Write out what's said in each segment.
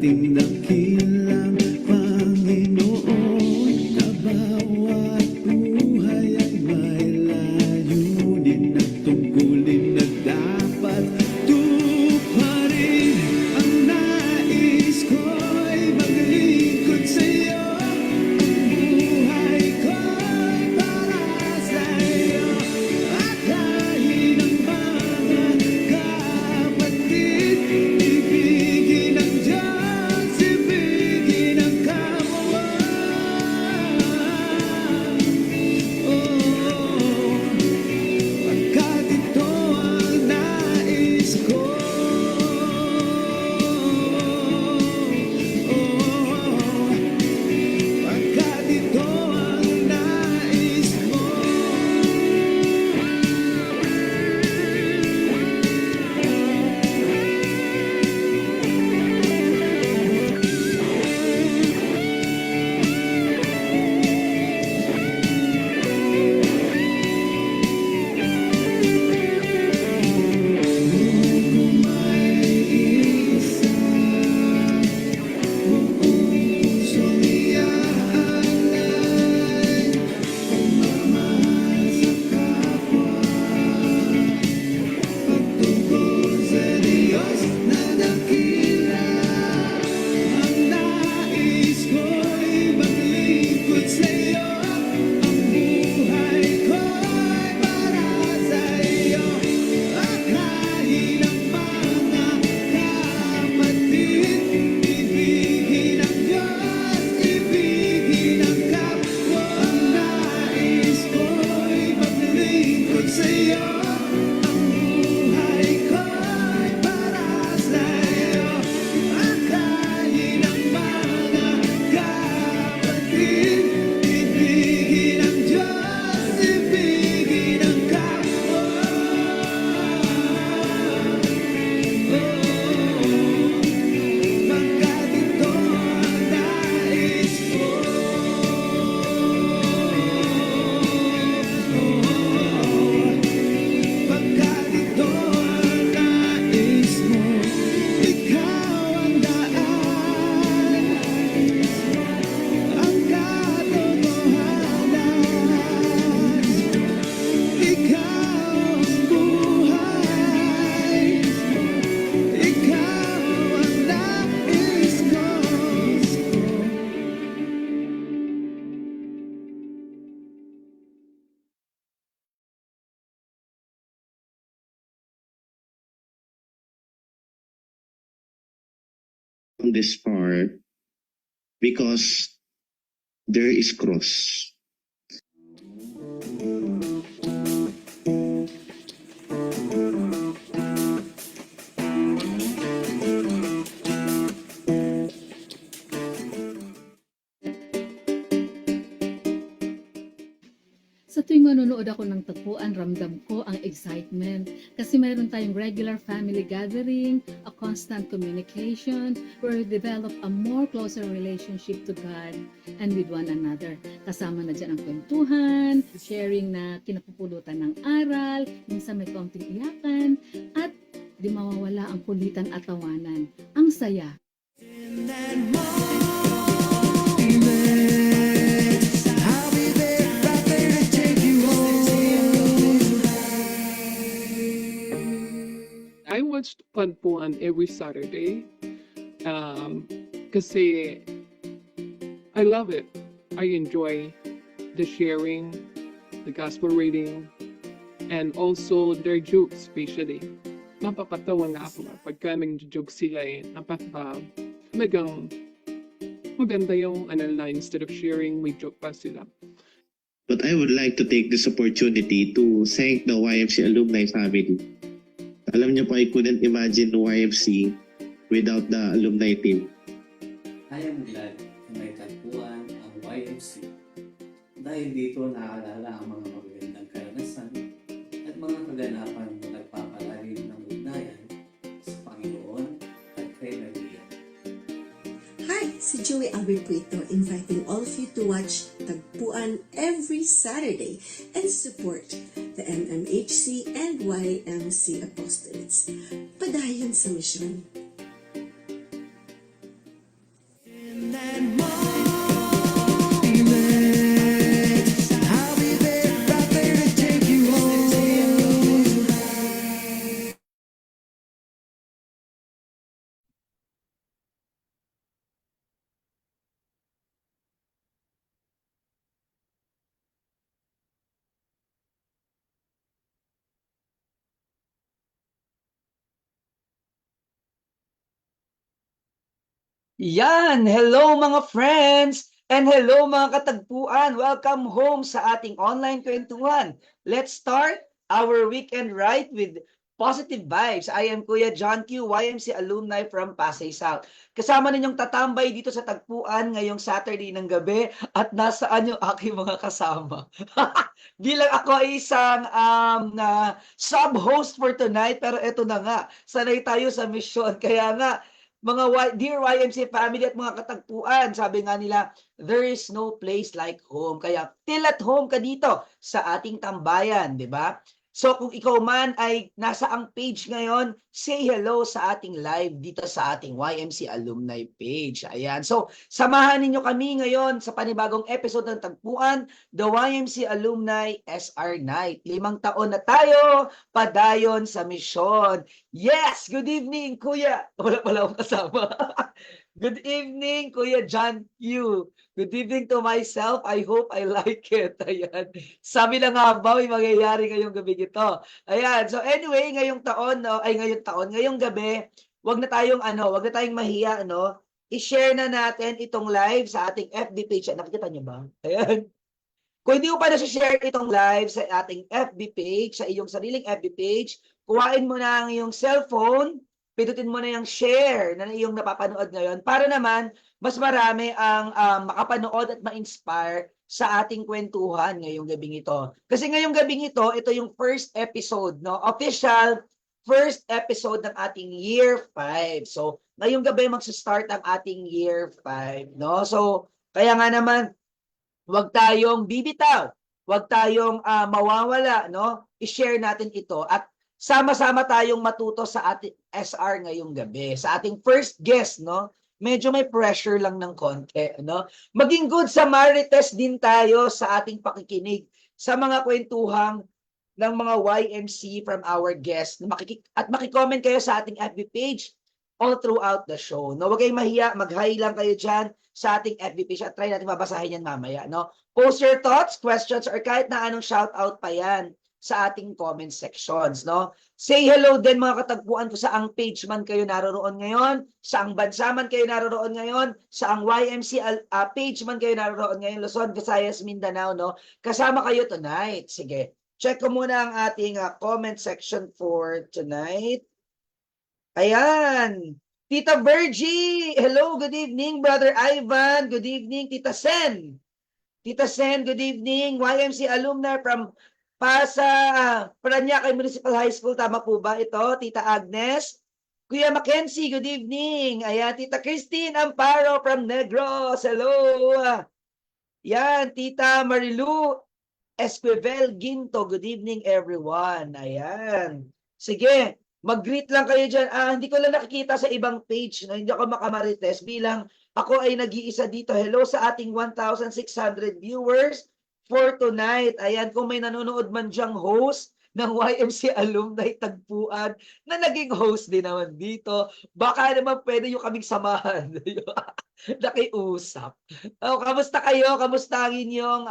ating dakilang Panginoon, na bawat buhay ay may layunin at tungkulin na dapat tuparin. Ang nais ko'y maglingkod sa'yo, ang buhay ko'y para sa'yo, at lahi ng mga kapatid, ibigin ang Diyos, ibigin ang kapwa. Pagkat ito ang nais ko. Pagkat ito ang nais mo. On this part because there is cross. Sa tuwing manonood ako ng tagpuan, ramdam ko ang excitement kasi mayroon tayong regular family gathering, a constant communication, where we develop a more closer relationship to God and with one another. Kasama na dyan ang kwentuhan, sharing na kinapupulutan ng aral, minsan may kaunting iyakan, at di mawawala ang kulitan at tawanan. Ang saya. I watched Tagpuan every Saturday kasi I love it. I enjoy the sharing, the gospel reading, and also their jokes especially. Napapatawa na ako pagka nag-joke sila talagang maganda yung line, instead of sharing, may joke pa sila. But I would like to take this opportunity to thank the YMC alumni family. Alam niyo po, I couldn't imagine YMC without the alumni team. I am glad na may tagpuan ang YMC dahil dito naaalala ang mga magagandang karanasan at mga kaganapan na nagpapalalim ng ugnayan sa Panginoon at kay Maria. Hi, si Joey Alberto inviting all of you to watch Tagpuan every Saturday and support the MMHC and YMC Apostolates. Padayon sa misyon. Yan! Hello mga friends! And hello mga katagpuan! Welcome home sa ating online kwentuhan. Let's start our weekend right with positive vibes. I am Kuya John Q, YMC alumni from Pasay South. Kasama ninyong tatambay dito sa tagpuan ngayong Saturday ng gabi at nasaan yung aking mga kasama. Bilang ako ay isang na sub-host for tonight, pero eto na nga, sanay tayo sa mission. Kaya nga, mga dear YMC family at mga katagpuan, sabi nga nila, there is no place like home. Kaya feel at home ka dito sa ating tambayan, di ba? So kung ikaw man ay nasa ang page ngayon, say hello sa ating live dito sa ating YMC alumni page. Ayan. So samahan ninyo kami ngayon sa panibagong episode ng Tagpuan, the YMC Alumni SR Night. 5 taon na tayo, padayon sa misyon. Yes! Good evening, Kuya. Wala pala akong kasama. Good evening, Kuya John Q. Good evening to myself. I hope I like it. Ayan. Sabi na nga ba, may mangyayari ngayong gabi ito. Ayan. So anyway, ngayong gabi, wag na tayong mahiya, no? I-share na natin itong live sa ating FB page. Nakikita niyo ba? Ayan. Kung hindi mo pa na-share itong live sa ating FB page, sa iyong sariling FB page, kuhain mo na ang iyong cellphone, pindutin mo na yung share na iyong napapanood ngayon para naman mas marami ang makapanood at ma-inspire sa ating kwentuhan ngayong gabing ito. Kasi ngayong gabing ito yung first episode, no? Official first episode ng ating year 5. So, ngayong gabi magsa-start ang ating year 5, no? So, kaya nga naman huwag tayong bibitaw, huwag tayong mawawala, no? I-share natin ito at sama-sama tayong matuto sa ating SR ngayong gabi. Sa ating first guest, no? Medyo may pressure lang ng konti, no? Maging good sa Marites din tayo sa ating pakikinig sa mga kwentuhang ng mga YMC from our guests. At makicomment kayo sa ating FB page all throughout the show. No, wag kayong mahiya, mag-hi lang kayo dyan sa ating FB page at try natin mabasahin yan mamaya. No? Post your thoughts, questions, or kahit na anong shoutout pa yan sa ating comment sections. No? Say hello din mga katagpuan ko sa ang page man kayo naroroon ngayon, sa ang bansa man kayo naroroon ngayon, sa ang YMC page man kayo naroroon ngayon, Luzon, Visayas, Mindanao. No? Kasama kayo tonight. Sige, check ko muna ang ating comment section for tonight. Ayan. Tita Virgie, hello, good evening. Brother Ivan, good evening. Tita Sen. Tita Sen, good evening. YMC alumni from Parañaque Municipal High School. Tama po ba ito? Tita Agnes. Kuya Mackenzie, good evening. Ayan, Tita Christine Amparo from Negros. Hello. Yan, Tita Marilu Esquivel Ginto. Good evening, everyone. Ayan. Sige. Mag-greet lang kayo dyan. Hindi ko lang nakikita sa ibang page. No? Hindi ako makamarites bilang ako ay nag-iisa dito. Hello sa ating 1,600 viewers for tonight. Ayan, kung may nanonood man dyang host ng YMC Alumni Tagpuan na naging host din naman dito, baka naman pwede yung kaming samahan. Nakiusap. Kamusta kayo? Kamusta ang inyong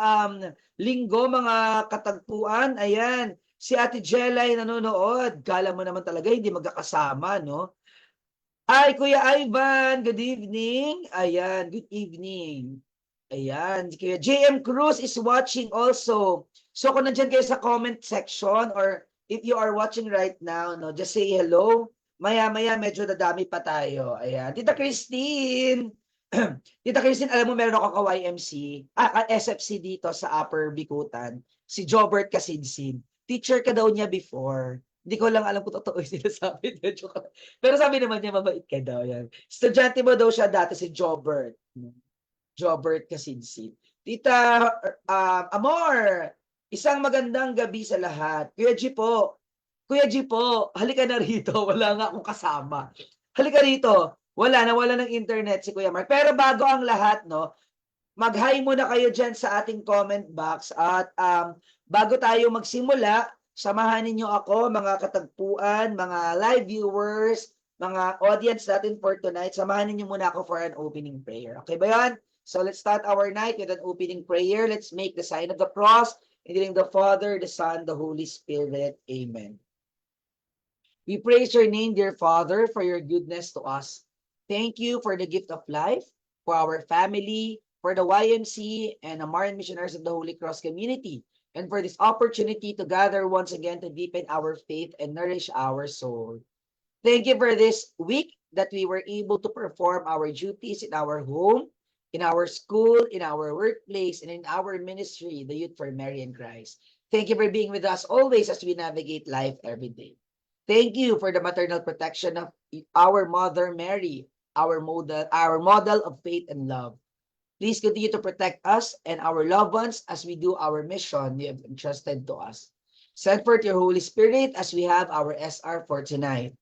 linggo mga katagpuan? Ayan. Si Ate Jella ay nanonood. Kala mo naman talaga hindi magkakasama, no? Ay, Kuya Ivan, good evening. Ayan, good evening. Ayan, Kuya JM Cruz is watching also. So kung nandiyan kayo sa comment section or if you are watching right now, no, just say hello. Maya-maya medyo dadami pa tayo. Ayan, Tita Christine. Tita Christine, alam mo meron ako ka-YMC, SFC dito sa Upper Bikutan. Si Jobert Kasidsin. Teacher ka daw niya before. Hindi ko lang alam kung totoo yung sinasabi. Pero sabi naman niya, mabait ka daw. Yan. Estudyante mo daw siya dati si Jobert. Jobert Kasinsin. Tita Amor, isang magandang gabi sa lahat. Kuya G po, halika na rito. Wala nga akong kasama. Halika rito. Nawala ng internet si Kuya Mark. Pero bago ang lahat, no, mag-hi muna kayo dyan sa ating comment box at bago tayo magsimula, samahan ninyo ako, mga katagpuan, mga live viewers, mga audience natin for tonight. Samahan ninyo muna ako for an opening prayer. Okay ba yan? So let's start our night with an opening prayer. Let's make the sign of the cross in the name of the Father, the Son, the Holy Spirit. Amen. We praise your name, dear Father, for your goodness to us. Thank you for the gift of life, for our family, for the YMC and Amarian Missionaries of the Holy Cross community, and for this opportunity to gather once again to deepen our faith and nourish our soul. Thank you for this week that we were able to perform our duties in our home, in our school, in our workplace, and in our ministry, the Youth for Mary and Christ. Thank you for being with us always as we navigate life every day. Thank you for the maternal protection of our Mother Mary, our model of faith and love. Please continue to protect us and our loved ones as we do our mission you have entrusted to us. Send forth your Holy Spirit as we have our SR for tonight.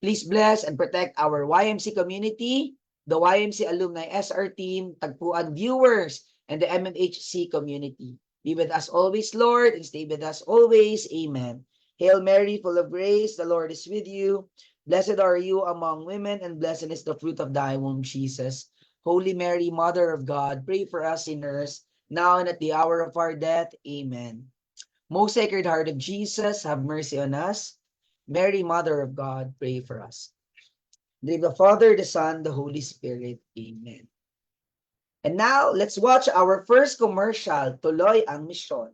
Please bless and protect our YMC community, the YMC Alumni SR team, Tagpuan viewers, and the MMHC community. Be with us always, Lord, and stay with us always. Amen. Hail Mary, full of grace, the Lord is with you. Blessed are you among women, and blessed is the fruit of thy womb, Jesus. Holy Mary, Mother of God, pray for us sinners, now and at the hour of our death. Amen. Most Sacred Heart of Jesus, have mercy on us. Mary, Mother of God, pray for us. In the name of the Father, the Son, the Holy Spirit. Amen. And now, let's watch our first commercial, Tuloy ang Misyon.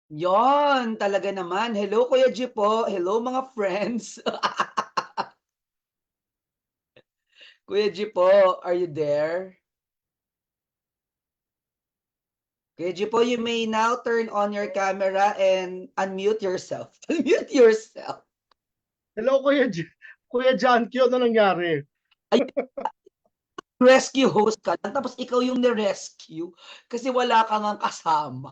Yon, talaga naman. Hello, Kuya G po. Hello, mga friends. Kuya G po, are you there? Kuya G po, you may now turn on your camera and unmute yourself. Unmute yourself. Hello, Kuya John Q, ano nangyari? Rescue host ka lang, tapos ikaw yung ni-rescue kasi wala kang ang kasama.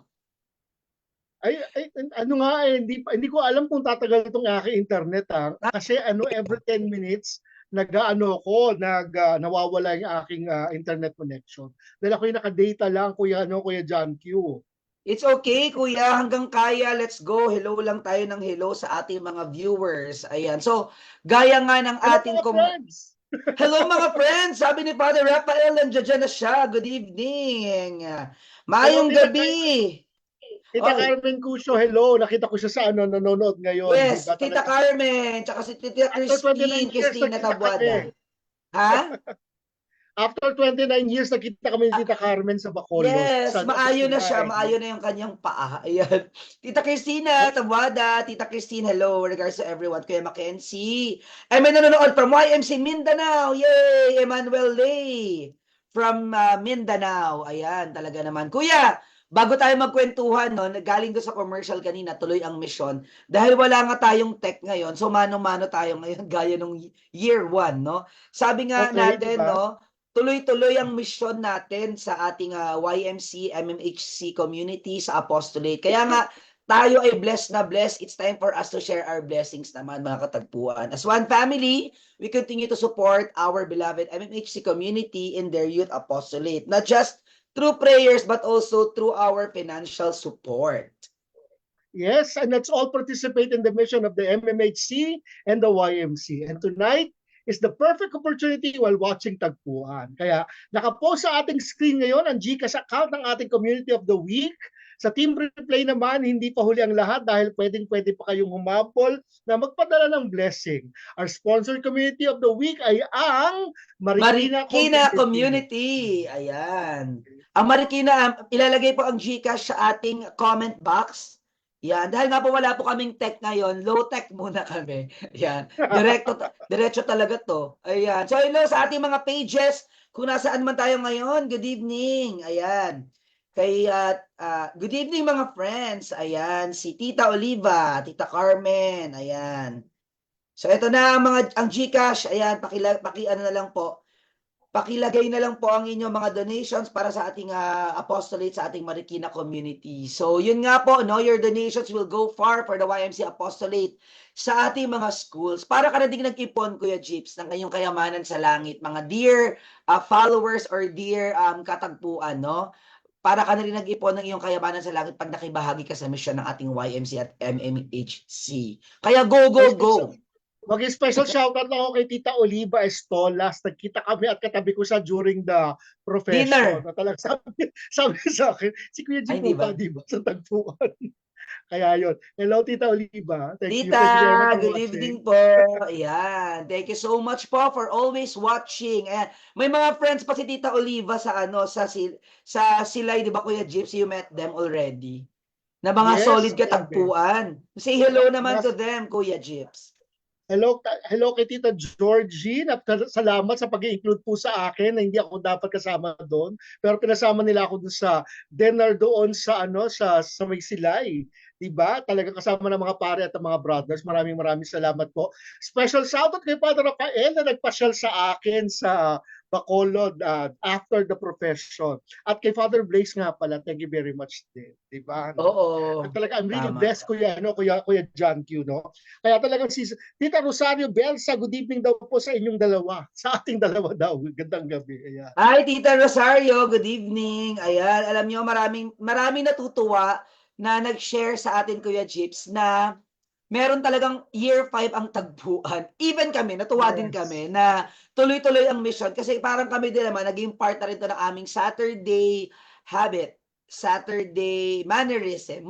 Ano nga hindi ko alam kung tatagal itong aking internet kasi every 10 minutes nawawala yung aking internet connection. Dahil ako yung naka-data lang, Kuya John Q. It's okay, kuya. Hanggang kaya, let's go. Hello lang tayo ng hello sa ating mga viewers. Ayan. So, gaya nga ng Hello ating... mga friends! Hello mga friends! Sabi ni Father Rafael, nandiyan na siya. Good evening. Maayong Hello, Tita gabi. Tita Oy. Carmen Cusio, hello. Nakita ko siya sa nanonood ngayon. Yes, Diba? Tita Talaga, Carmen, tsaka si Tita after 29 years, Christina nakita Tabuada. kami. Ha? After 29 years, nakita kami ni Tita Carmen sa Bacolod. Yes, Sa maayo na siya. Sinaing. Maayo na yung kanyang paa. Ayan. Tita Christina Tabuada, Tita Christine, hello. Regards to everyone. Kuya Mackenzie. Ay, may nanonood from YMC Mindanao. Yay! Emmanuel Lay from Mindanao. Ayan, talaga naman. Kuya, bago tayo magkwentuhan, no, galing doon sa commercial kanina, tuloy ang mission. Dahil wala nga tayong tech ngayon, so mano-mano tayo ngayon gaya nung year 1, no? Sabi nga Okay, natin, diba? no, tuloy-tuloy ang mission natin sa ating YMC, MMHC community sa apostolate. Kaya nga, tayo ay blessed na blessed. It's time for us to share our blessings naman, mga katagpuan. As one family, we continue to support our beloved MMHC community in their youth apostolate. Not just through prayers, but also through our financial support. Yes, and let's all participate in the mission of the MMHC and the YMC. And tonight is the perfect opportunity while watching Tagpuan. Kaya nakapost sa ating screen ngayon ang GCash account ng ating Community of the Week. Sa Team Replay naman, hindi pa huli ang lahat dahil pwede pa kayong humabol na magpadala ng blessing. Our sponsored Community of the Week ay ang Marikina Community. Ayan. Ang Marikina, ilalagay po ang GCash sa ating comment box. Yan, dahil nga po wala po kaming tech ngayon, low tech muna kami. Yan, diretso talaga to. Ayan. So hello sa ating mga pages, kung nasaan man tayo ngayon, good evening. Ayan. Kay good evening mga friends. Ayan, si Tita Oliva, Tita Carmen, ayan. So ito na ang GCash, ayan, ano na lang po. Pakilagay na lang po ang inyong mga donations para sa ating apostolate sa ating Marikina community. So, yun nga po, no, your donations will go far for the YMC apostolate sa ating mga schools. Para ka na din nag-ipon, Kuya Jeeps, ng kayong kayamanan sa langit. Mga dear followers or dear katagpuan, no? Para ka na rin nag-ipon ng iyong kayamanan sa langit pag nakibahagi ka sa mission ng ating YMC at MMHC. Kaya go, go, go! Mag-special shoutout lang ako kay Tita Oliva Estolas. Nagkita kami at katabi ko siya during the profession. Dinner. Na talagang sabi sa akin, si Kuya G po ba, di ba, sa Tagpuan. Kaya yun. Hello, Tita Oliva. Thank you very much for good watching. evening po. Ayan. Thank you so much po for always watching. Ayan. May mga friends pa si Tita Oliva sa Silay, di ba, Kuya Gyps? You met them already. Na mga Yes, solid okay. katagpuan. Say hello naman to them, Kuya Gyps. Hello kay Tita Georgie. Salamat sa pag-i-include po sa akin na hindi ako dapat kasama doon. Pero pinasama nila ako doon sa dinner doon sa may Silay. Diba? Talaga kasama ng mga pare at ng mga brothers. Maraming salamat po. Special shoutout kay Father Rafael na nagpasyal sa akin sa Bacolod after the profession. At kay Father Blaze nga pala, thank you very much din. Diba? Oo. At talaga, I'm really Tama. blessed, Kuya John Q, no? Kaya talagang Tita Rosario Belsa, good evening daw po sa inyong dalawa. Sa ating dalawa daw. Gandang gabi. Ayan. Hi, Tita Rosario. Good evening. Ayan, alam nyo, maraming natutuwa na nag-share sa atin, Kuya Gyps, na meron talagang year 5 ang tagpuan. Even kami, natuwa din kami na tuloy-tuloy ang mission. Kasi parang kami din naman, naging part na rin to ng aming Saturday habit. Saturday mannerism.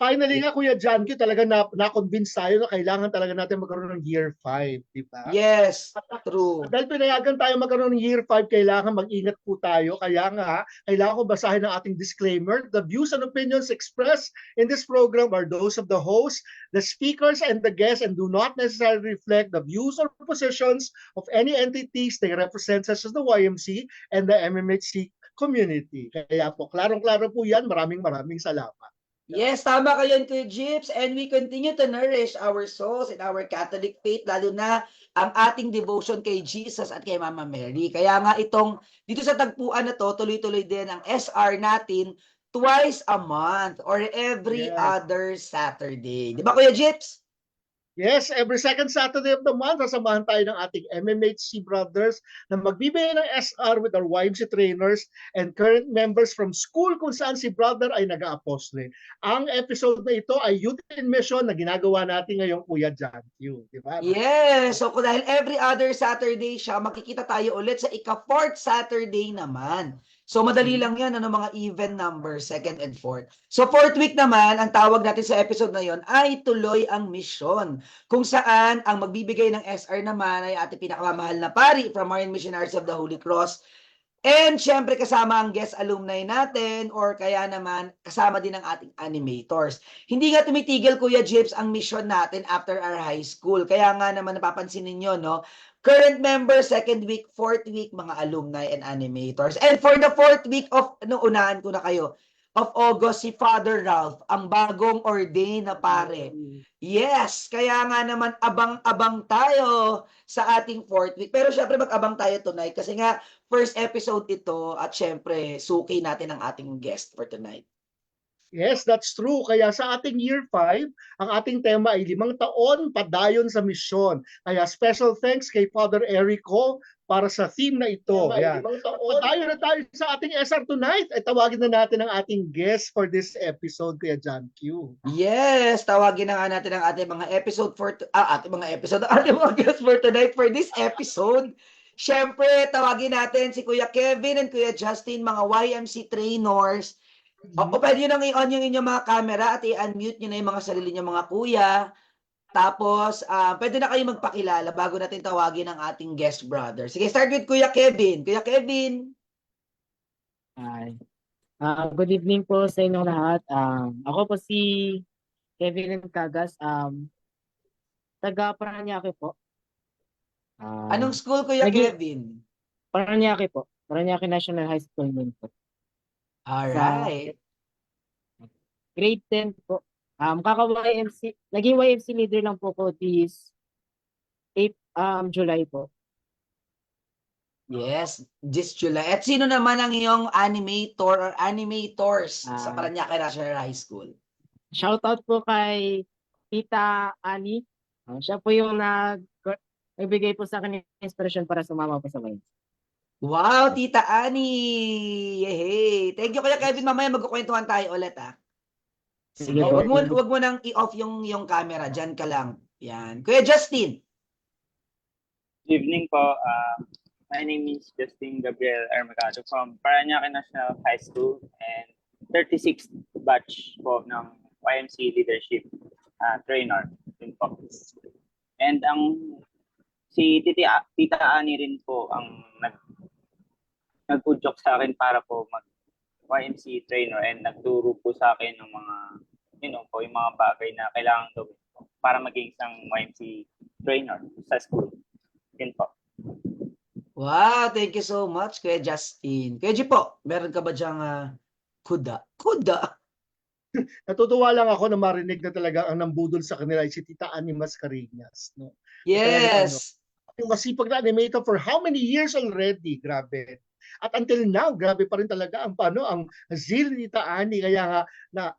Finally nga, Kuya John Q, talaga na-convince tayo na kailangan talaga natin magkaroon ng year 5, di ba? Yes, true. Dahil pinayagan tayo magkaroon ng year 5, kailangan mag-ingat po tayo. Kaya nga, kailangan ko basahin ang ating disclaimer. The views and opinions expressed in this program are those of the host, the speakers, and the guests and do not necessarily reflect the views or positions of any entities they represent, such as the YMC and the MMHC community. Kaya po, klarong-klaro po yan. Maraming salamat. Yes, tama kayo, Kuya Gyps. And we continue to nourish our souls in our Catholic faith, lalo na ang ating devotion kay Jesus at kay Mama Mary. Kaya nga dito sa tagpuan na to, tuloy-tuloy din ang SR natin twice a month or every other Saturday. Di ba, Kuya Gyps? Yes, every second Saturday of the month, sasamahan tayo ng ating MMHC brothers na magbibigay ng SR with our YMC trainers and current members from school kung saan si brother ay nag-aapostle. Ang episode na ito ay Youth in Mission na ginagawa natin ngayong Kuya John Q. Di ba? Yes, so dahil every other Saturday siya, makikita tayo ulit sa ika-4th Saturday naman. So madali lang yan, mga even number, second and fourth. So 4th week naman, ang tawag natin sa episode na yon ay Tuloy ang Misyon. Kung saan ang magbibigay ng SR naman ay ating pinakamamahal na pari from Marian Missionaries of the Holy Cross. And syempre kasama ang guest alumni natin or kaya naman kasama din ang ating animators. Hindi nga tumitigil Kuya Jips ang mission natin after our high school. Kaya nga naman napapansin ninyo, no? Current members, second week, fourth week, mga alumni and animators. And for the fourth week of, unahan ko na kayo, of August, si Father Ralph, ang bagong ordained na pare. Yes, kaya nga naman abang-abang tayo sa ating fourth week. Pero syempre mag-abang tayo tonight kasi nga first episode ito at syempre suki natin ang ating guest for tonight. Yes, that's true. Kaya sa ating Year 5, ang ating tema ay 5 taon padayon sa misyon. Kaya special thanks kay Father Erico para sa theme na ito. Ayan. Padayon na tayo sa ating SR tonight. Ay tawagin na natin ang ating guest for this episode, Kuya John Q. Yes, tawagin na nga natin ang ating mga episode ating mga guest for tonight for this episode. Syempre, tawagin natin si Kuya Kevin and Kuya Justin, mga YMC trainers. O pwede nyo nang i-on yung inyong mga camera at i-unmute nyo na yung mga sarili nyo mga kuya. Tapos, pwede na kayo magpakilala bago natin tawagin ang ating guest brother. Sige, start with Kuya Kevin. Kuya Kevin. Hi. Good evening po sa inyong lahat. Ako po si Kevin Cagas. Taga Paranaque po. Anong school, Kuya Kevin? Paranaque po. Paranaque National High School din po. Alright. Grade 10 po. Kaka-YMC. Naging YMC leader lang po ko this 8 July po. Yes, this July. At sino naman ang iyong animator or animators sa Paranaque National High School? Shoutout po kay Tita Ani. Siya po yung nagbigay po sa akin ng inspiration para sumama po sa YMC. Wow, Tita Ani! Yehey! Thank you, Kuya Kevin. Mamaya magkukwentuhan tayo ulit, Sige, wag mo nang i-off yung camera. Diyan ka lang. Yan. Kuya Justin! Good evening po. My name is Justin Gabriel Armagado from Paranaque National High School and 36th batch po ng YMC Leadership Trainer din po. And si Tita Ani rin po ang nag-udyok sa akin para po mag-YMC trainer and nagturo po sa akin ng mga, yung mga bagay na kailangan gawin po para maging isang YMC trainer sa school. Yun po. Wow, thank you so much, Kuya Justin. Kuya G po, meron ka ba diyang kuda? Natutuwa lang ako na marinig na talaga ang nambudol sa kanila ay si Tita Ani Mascareñas. No? Yes! Yung masipag na animator for how many years already? Grabe. At until now, grabe pa rin talaga ang zeal ni Tita Ani. Kaya nga,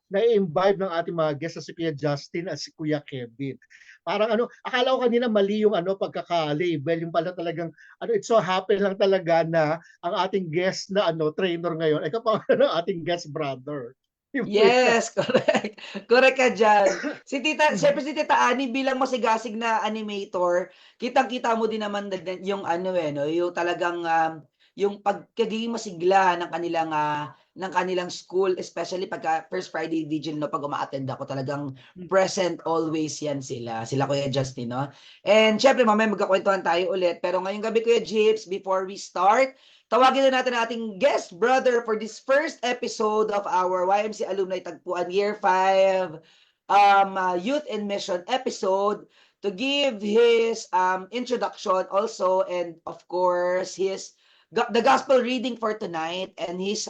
na-imbibe ng ating mga guests na si Kuya Justin at si Kuya Kevin. Parang akala ko kanina mali yung pagkaka-label. Yung pala talagang, it's so happy lang talaga na ang ating guest na trainer ngayon ay kapag ating guest brother. Yes, correct. Correct ka dyan. Siyempre si Tita Ani bilang masigasig na animator, kitang-kita mo din naman yung yung talagang yung pagkaging masigla ng kanilang school, especially pagka First Friday Vigil, pag uma-attend ako, talagang present always yan sila Kuya Justin, no? And syempre, mamaya magkakwentuhan tayo ulit. Pero ngayong gabi, Kuya Jips, before we start, tawagin na natin ang ating guest brother for this first episode of our YMC Alumni Tagpuan Year 5 Youth and Mission episode to give his introduction also, and of course, the gospel reading for tonight and his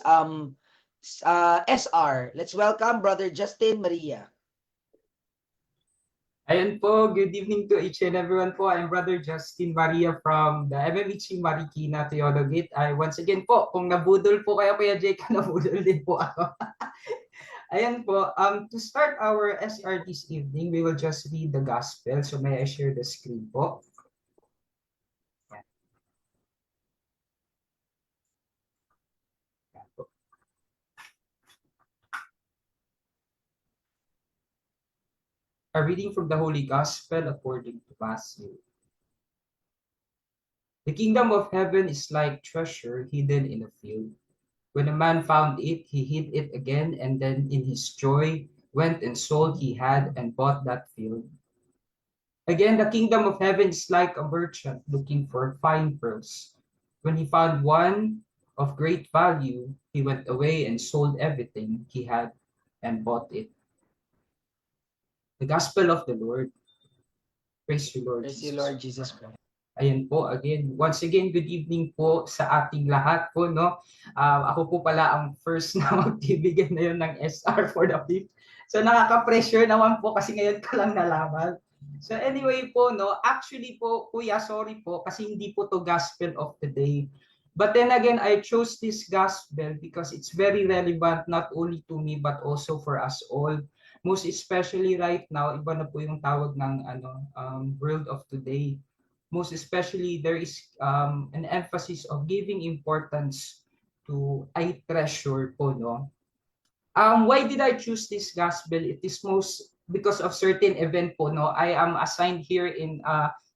SR. Let's welcome Brother Justin Maria. Ayan po, good evening to each and everyone po. I'm Brother Justin Maria from the MMHC Marikina Theologate. Once again po, kung nabudol po kayo Kuya Jake, nabudol din po ako. Ayan po, to start our SR this evening, we will just read the gospel. So may I share the screen po? Ayan po. A reading from the Holy Gospel according to Matthew. The kingdom of heaven is like treasure hidden in a field. When a man found it, he hid it again, and then in his joy went and sold he had and bought that field. Again, the kingdom of heaven is like a merchant looking for fine pearls. When he found one of great value, he went away and sold everything he had and bought it. The Gospel of the Lord. Praise you, Lord Praise Jesus. you, Lord Jesus Christ. Ayan po, once again, good evening po sa ating lahat po, no? Ako po pala ang first na magbibigay na yun ng SR for the fifth. So nakaka-pressure naman po kasi ngayon ka lang nalaman. So anyway po, no, actually po, kuya, sorry po, kasi hindi po to gospel of the day. But then again, I chose this gospel because it's very relevant not only to me but also for us all. Most especially right now, iba na po yung tawag ng world of today. Most especially, there is an emphasis of giving importance to I treasure po, no? Why did I choose this gospel? It is most because of certain event po, no? I am assigned here in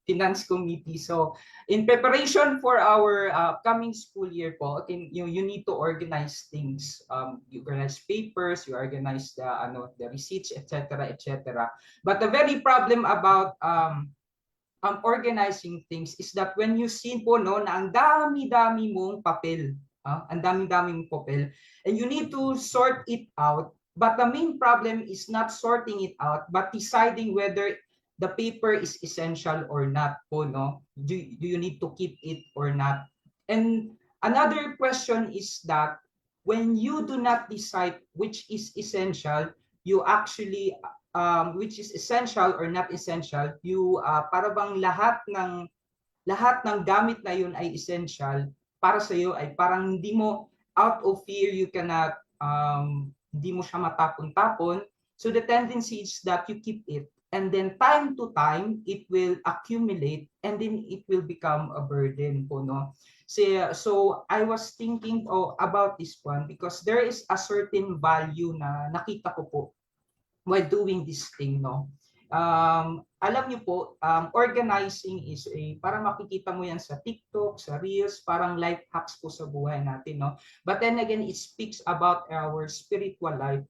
finance committee. So in preparation for our coming school year po, you need to organize things. You organize papers, you organize the receipts, etc., etc. But the very problem about organizing things is that when you see po, no, na ang dami-dami mong papel, ang dami-dami mong papel, and you need to sort it out, but the main problem is not sorting it out, but deciding whether the paper is essential or not po, no? Do you need to keep it or not? And another question is that when you do not decide which is essential, you actually which is essential or not essential, you para bang lahat ng gamit na yun ay essential para sa iyo, ay parang hindi mo, out of fear, you cannot hindi mo siya matapon-tapon. So the tendency is that you keep it, and then time to time it will accumulate, and then it will become a burden po, no? So I was thinking about this one because there is a certain value na nakita ko po while doing this thing, no? Alam niyo po, organizing is parang makikita mo yan sa TikTok, sa Reels, parang life hacks po sa buhay natin, no? But then again, it speaks about our spiritual life,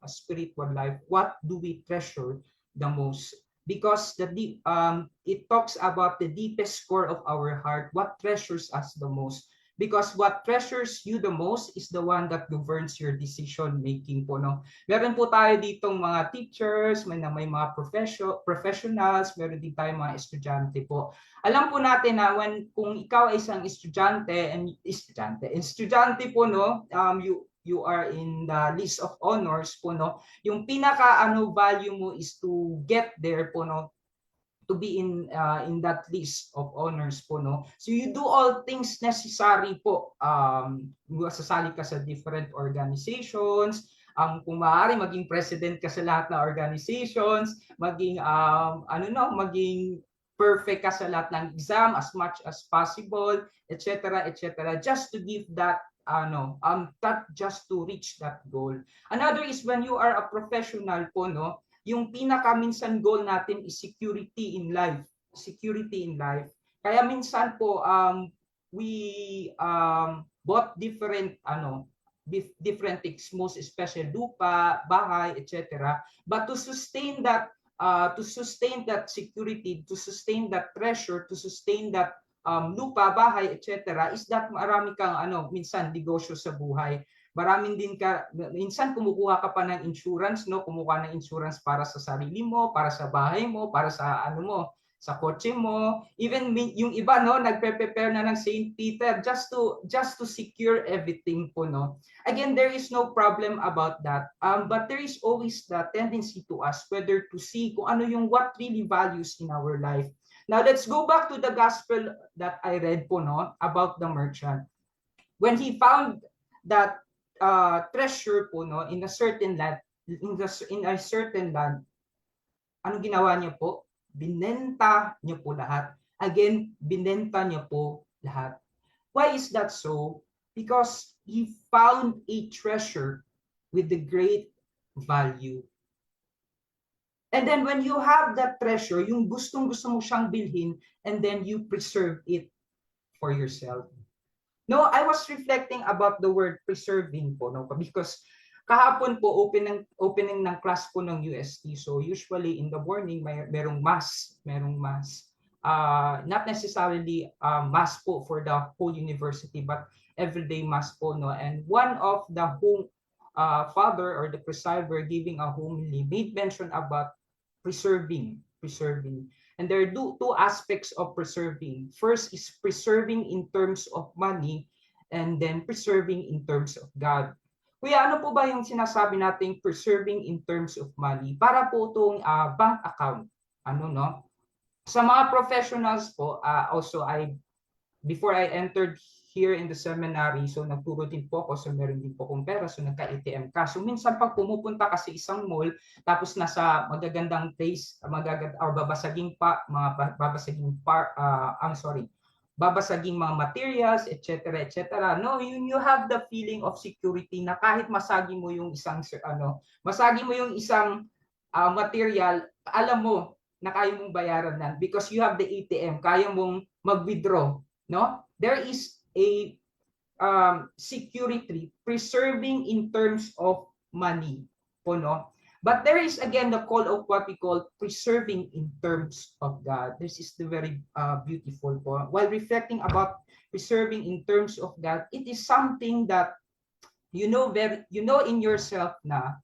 what do we treasure the most? Because it talks about the deepest core of our heart, what treasures us the most. Because what treasures you the most is the one that governs your decision making po, no? Meron po tayo ditong mga teachers, may mga professionals, meron din tayo mga estudyante po. Alam po natin na kung ikaw ay isang estudyante po, no, you are in the list of honors po, no, yung pinaka value mo is to get there po, no, to be in that list of honors po, no. So you do all things necessary po. Sasali ka sa different organizations, kung maaari maging president ka sa lahat na organizations, maging maging perfect ka sa lahat ng exam as much as possible, etc., etc., just to give that that just to reach that goal. Another is when you are a professional po, no, yung pinaka-minsan goal natin is security in life. Kaya minsan po we bought different things, most especially lupa, bahay, etc. But to sustain that security, to sustain that treasure, to sustain that lupa, bahay, etc., is that marami kang minsan negosyo sa buhay. Maraming din minsan kumukuha ka pa ng insurance, no? Kumukuha ng insurance para sa sarili mo, para sa bahay mo, para sa sa kotse mo. Even yung iba, no, nagpe-prepare na ng St. Peter just to secure everything po, no. Again, there is no problem about that. But there is always the tendency to us whether to see kung ano yung what really values in our life. Now let's go back to the gospel that I read po, no, about the merchant. When he found that treasure po, no, in a certain land, in a certain land, ano ginawa niya po? Binenta niya po lahat. Again, binenta niya po lahat. Why is that so? Because he found a treasure with the great value. And then when you have that treasure, yung gustong-gusto mo siyang bilhin, and then you preserve it for yourself. No, I was reflecting about the word preserving po, no? Because kahapon po opening ng class po ng UST. So usually in the morning merong mass. Not necessarily mass po for the whole university, but everyday mass po, no. And one of the father or the presider giving a homily made mention about preserving. And there are two aspects of preserving. First is preserving in terms of money, and then preserving in terms of God. Kuya, ano po ba yung sinasabi nating preserving in terms of money? Para po itong bank account. Ano, no? Sa mga professionals po, also before I entered here in the seminary, so nagturo din po ako, so meron din po akong pera, so nagka-ATM ka. So minsan pag pumupunta ka sa isang mall, tapos nasa magagandang place, babasaging mga materials, etc. No, you have the feeling of security na kahit masagi mo yung isang material, alam mo na kaya mong bayaran nan because you have the ATM, kaya mong mag-withdraw, no? There is a security preserving in terms of money po, no? But there is again the call of what we call preserving in terms of God. This is the very beautiful po. While reflecting about preserving in terms of God, it is something that you know in yourself na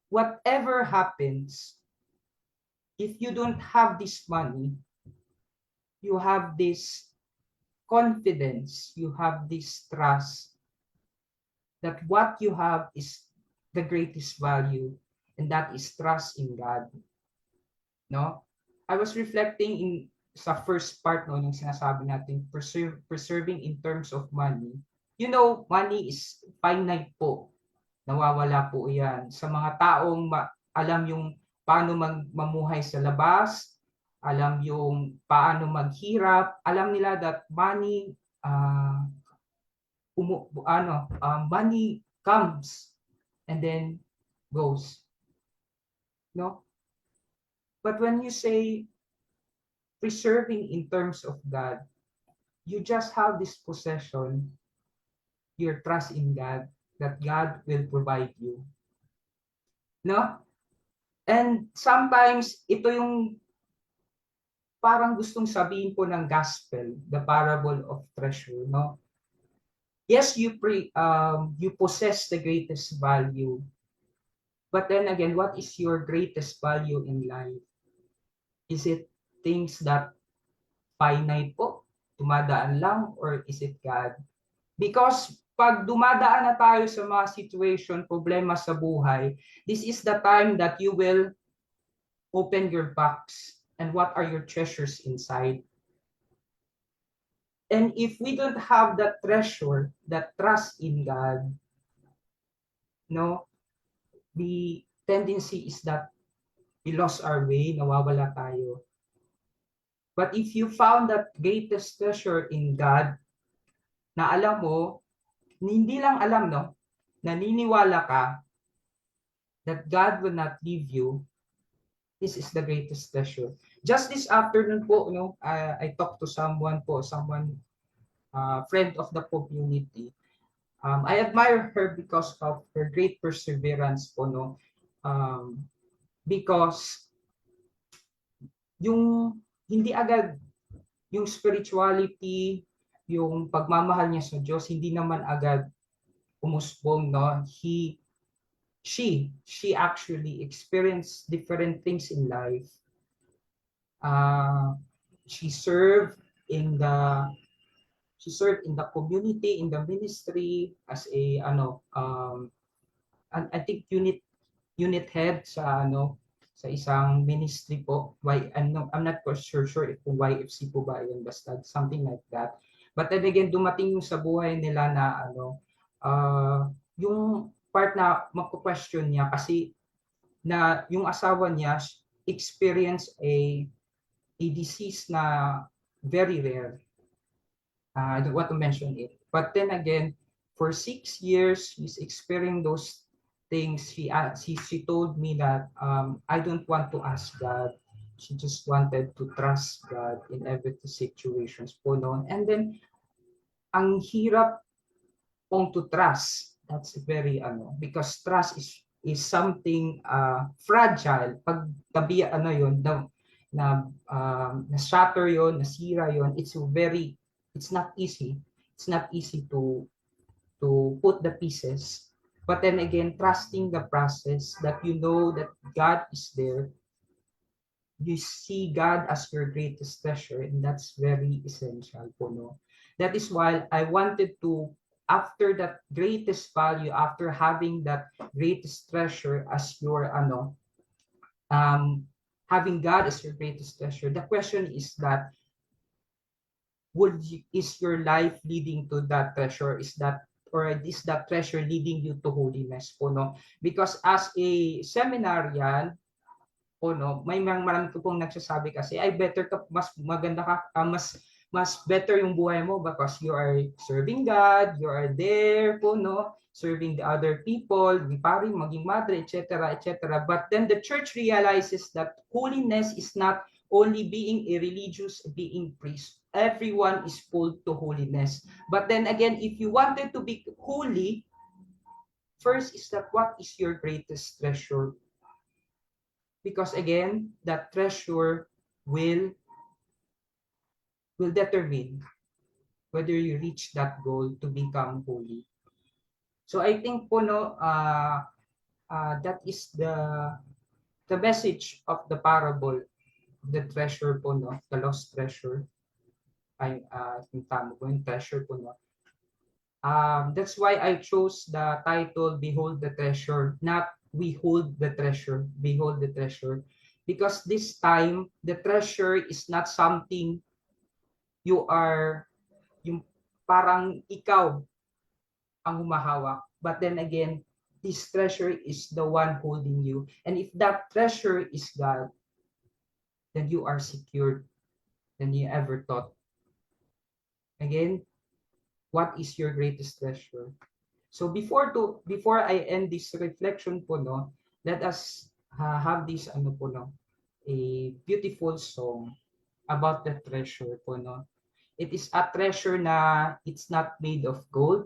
whatever happens, if you don't have this money, you have this confidence, you have this trust that what you have is the greatest value, and that is trust in God. No? I was reflecting sa first part, no, yung sinasabi natin preserving in terms of money. You know, money is finite po. Nawawala po 'yan. Sa mga taong alam yung paano mamuhay sa labas, alam yung paano maghirap, alam nila that money money comes and then goes. No? But when you say preserving in terms of God, you just have this possession, your trust in God, that God will provide you. No? And sometimes ito yung parang gustong sabihin po ng gospel, the parable of treasure, no? Yes, you possess the greatest value. But then again, what is your greatest value in life? Is it things that finite po, dumadaan lang, or is it God? Because pag dumadaan na tayo sa mga situation, problema sa buhay, this is the time that you will open your box and what are your treasures inside. And if we don't have that treasure, that trust in God, no, the tendency is that we lost our way, nawawala tayo. But if you found that greatest treasure in God, na alam mo, hindi lang alam, no, naniniwala ka that God will not leave you, this is the greatest treasure. Just this afternoon po, no, I talked to someone, friend of the community. I admire her because of her great perseverance po, no. Because yung hindi agad yung spirituality, yung pagmamahal niya sa Diyos, hindi naman agad umusbong, no. She actually experienced different things in life. She served in the community, in the ministry as a I think unit head sa sa isang ministry po. I'm not sure if kung YFC po ba yun, basta something like that. But then again, dumating yung sa buhay nila na yung part na magko-question niya kasi na yung asawa niya experience a disease na very rare. I don't want to mention it. But then again, for 6 years, she's experiencing those things. She told me that I don't want to ask God. She just wanted to trust God in every situations po noon. And then, ang hirap pong to trust. That's very because trust is something fragile. Pag tabi yun na shatter yun, nasira yun, it's not easy. It's not easy to put the pieces. But then again, trusting the process, that you know that God is there. You see God as your greatest treasure, and that's very essential po, no? That is why I wanted to, after that greatest value, after having that greatest treasure as your having God as your greatest treasure, the question is that is your life leading to that treasure? Is that treasure leading you to holiness po, no? Because as a seminarian po, no, marami ko pong nagsasabi kasi ay better ka, mas maganda ka, mas better yung buhay mo because you are serving God, you are there po, no, serving the other people, maging pari, maging madre, etc., etc. But then the church realizes that holiness is not only being a religious, being priest. Everyone is called to holiness. But then again, if you wanted to be holy, first is that what is your greatest treasure? Because again, that treasure will determine whether you reach that goal to become holy. So I think po, no, that is the message of the parable, the treasure po, no, the lost treasure. Ay, yung tama po, yung treasure po, no. That's why I chose the title, Behold the Treasure, not We Hold the Treasure, Behold the Treasure. Because this time, the treasure is not something yung parang ikaw ang humahawak. But then again, this treasure is the one holding you. And if that treasure is God, then you are secured than you ever thought. Again, what is your greatest treasure? So before I end this reflection po, no, let us have this po, no, a beautiful song about the treasure po, no. It is a treasure na it's not made of gold.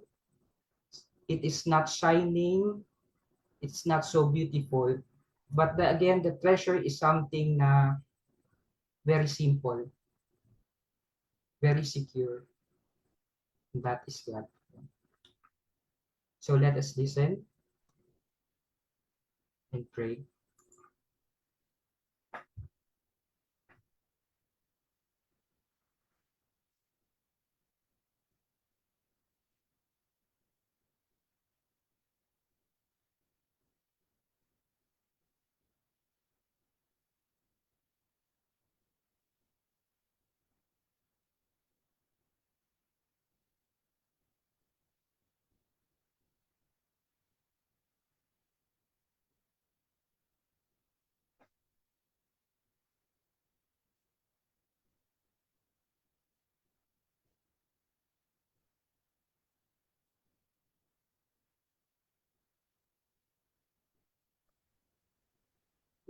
It is not shining. It's not so beautiful. But again, the treasure is something na very simple, very secure. And that is God. So let us listen and pray.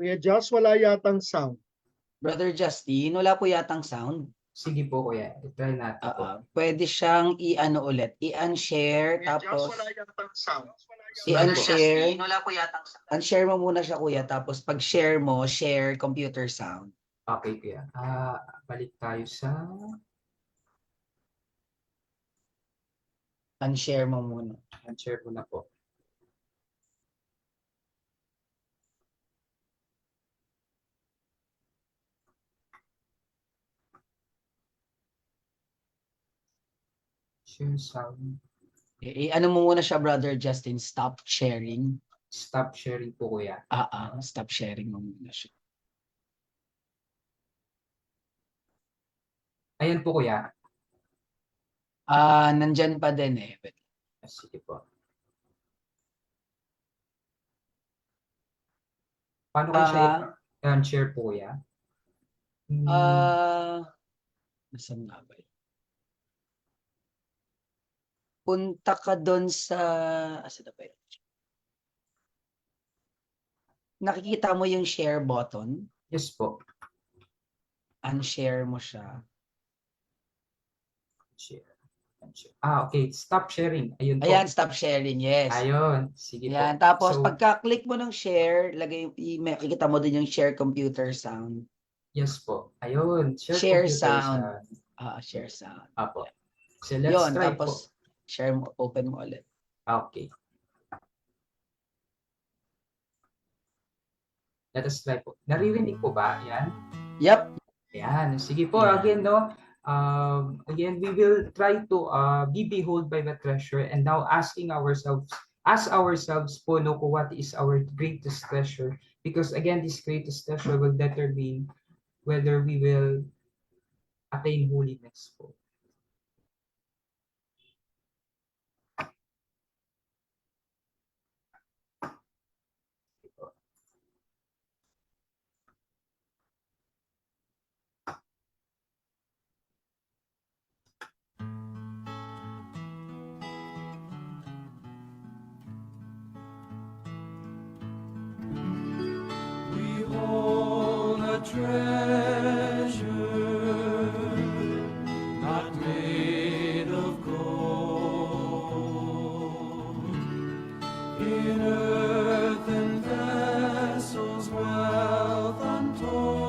Kuya Josh, wala yatang sound. Brother Justin, wala po yatang sound. Sige po, kuya. I-try natin po. Pwede siyang ulit, i-unshare, Kuya Josh, tapos wala yatang sound. i-unshare. Wala po yatang sound. Unshare mo muna siya, kuya, tapos pag share mo, share computer sound. Okay, kuya. Balik tayo sa... Unshare mo muna. Share ko na po. Share sound. Ano mo muna siya, Brother Justin, stop sharing. Stop sharing po, kuya. Stop sharing mo muna siya. Ayan po, kuya. Nandyan pa din eh. Sige po. Paano ko siya Ah, share po ya? Nasaan nga ba yun? Punta ka doon sa, asa na ba yun? Nakikita mo yung share button, Yes po. unshare mo siya. Share. Okay. Stop sharing. Ayun po. Ayan, stop sharing, yes. Ayun. Sige Ayan, po. tapos So, pagka-click mo ng share, makikita mo din yung share computer sound. yes po. Ayun. Share computer sound. Share sound. Apo. So, let's Yun, try po. tapos share mo, open mo ulit. Okay. Let us try po. Naririnig po ba? Yan. Yep. Ayan. Sige po. Again, no? Again, we will try to be behold by the treasure and now ask ourselves po, no, what is our greatest treasure, because again, this greatest treasure will determine whether we will attain holiness po. We hold a treasure not made of gold, in earthen vessels, wealth untold.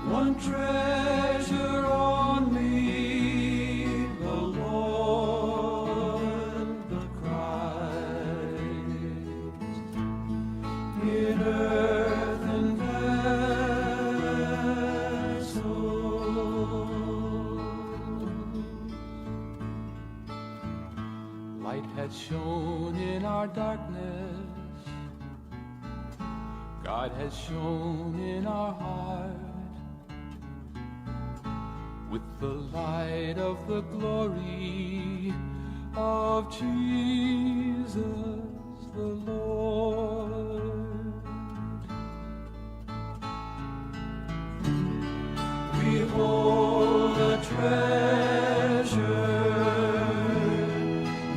One treasure only, the Lord, the Christ, in earthen vessels. Light has shone in our darkness, God has shone in our heart. With the light of the glory of Jesus the Lord. We hold a treasure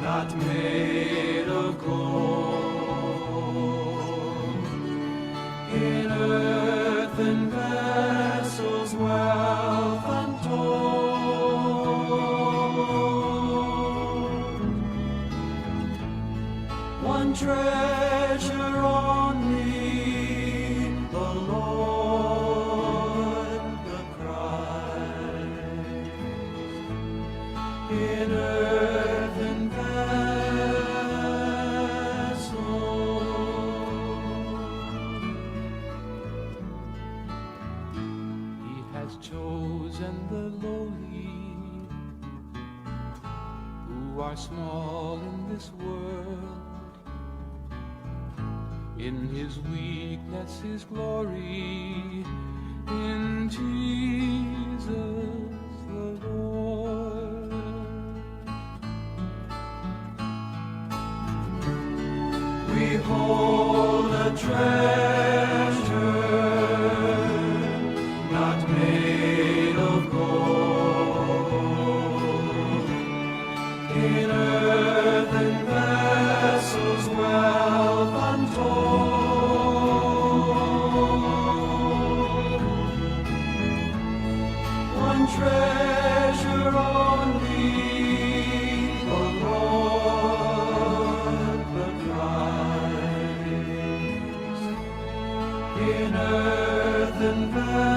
not made of gold, in earthen vessels, wealth untold. One treasure only, the Lord, the Christ, in earthen vessels. He has chosen the lowly, who are small in this world. In his weakness, his glory, in Jesus the Lord. We hold a treasure not made of gold, in earthen vessels, wealth untold. One treasure only, the Lord, the Christ, in earthen vessels.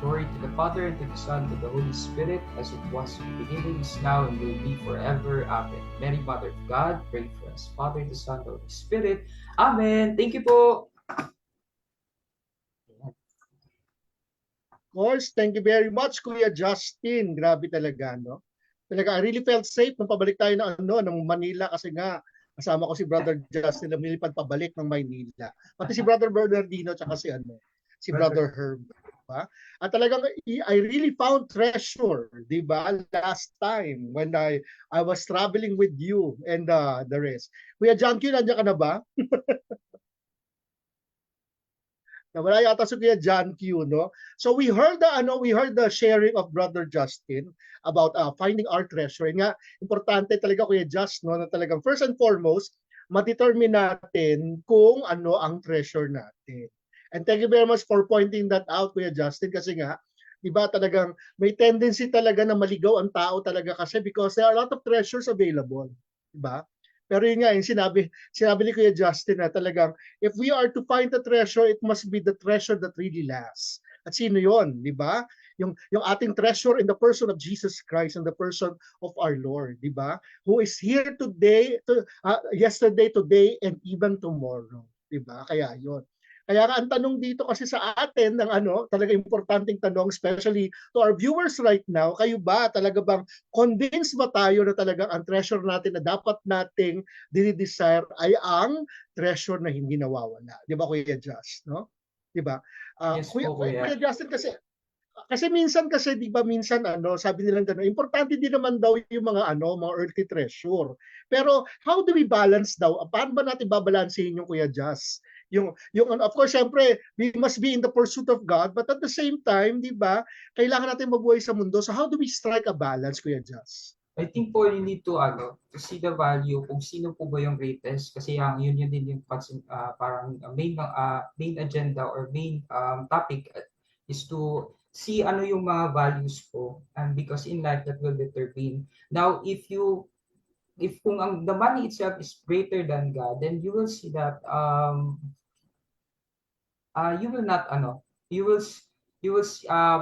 Glory to the Father, and to the Son, and to the Holy Spirit, as it was in the beginning, is now, and will be forever. Amen. Mary, Mother of God, pray for us. Father, the Son, the Holy Spirit. Amen. Thank you po. Of course, thank you very much, Kuya Justin. Grabe talaga, no? Talaga, I really felt safe nung pabalik tayo ng Manila kasi nga kasama ko si Brother Justin na nilipad pabalik ng Maynila. Pati si Brother Bernardino tsaka si si Brother Herb. Diba? At talagang I really found treasure, di ba? Last time when I was traveling with you and the rest. Kuya John Q, nandiyan ka na ba? Nawala yata si Kuya John Q, no? So we heard the sharing of Brother Justin about finding our treasure. And nga, importante talaga Kuya Just, no, na talagang first and foremost, ma-determine natin kung ano ang treasure natin. And thank you very much for pointing that out, Kuya Justin, kasi nga, diba talagang may tendency talaga na maligaw ang tao talaga kasi because there are a lot of treasures available. Diba? Pero yun nga, yung sinabi ni Kuya Justin na talagang if we are to find the treasure, it must be the treasure that really lasts. At sino yun, di ba? Yung ating treasure in the person of Jesus Christ and the person of our Lord, di ba? Who is here today, yesterday, today, and even tomorrow. Di ba? Kaya yun. Kaya ang tanong dito kasi sa atin ng talaga importanteng tanong, especially to our viewers right now, kayo ba talaga bang convinced ba tayo na talagang ang treasure natin na dapat nating dinidesire ay ang treasure na hindi nawawala? Di ba Kuya Just, no? Di ba? Yes po, Kuya. Kuya Justin, kasi minsan di ba minsan sabi nilang gano'n, importante din naman daw yung mga mga earthly treasure. Pero how do we balance daw? Paano ba natin babalansehin yung Kuya Just? Yung of course syempre we must be in the pursuit of God, but at the same time, di ba, kailangan natin mabuhay sa mundo. So how do we strike a balance, Kuya Just? I think po you need to see the value kung sino po ba yung greatest kasi yun din yung parang main agenda or main topic is to see ano yung mga values po, and because in life that will determine. Now if kung the money itself is greater than God, then you will see that you will not you will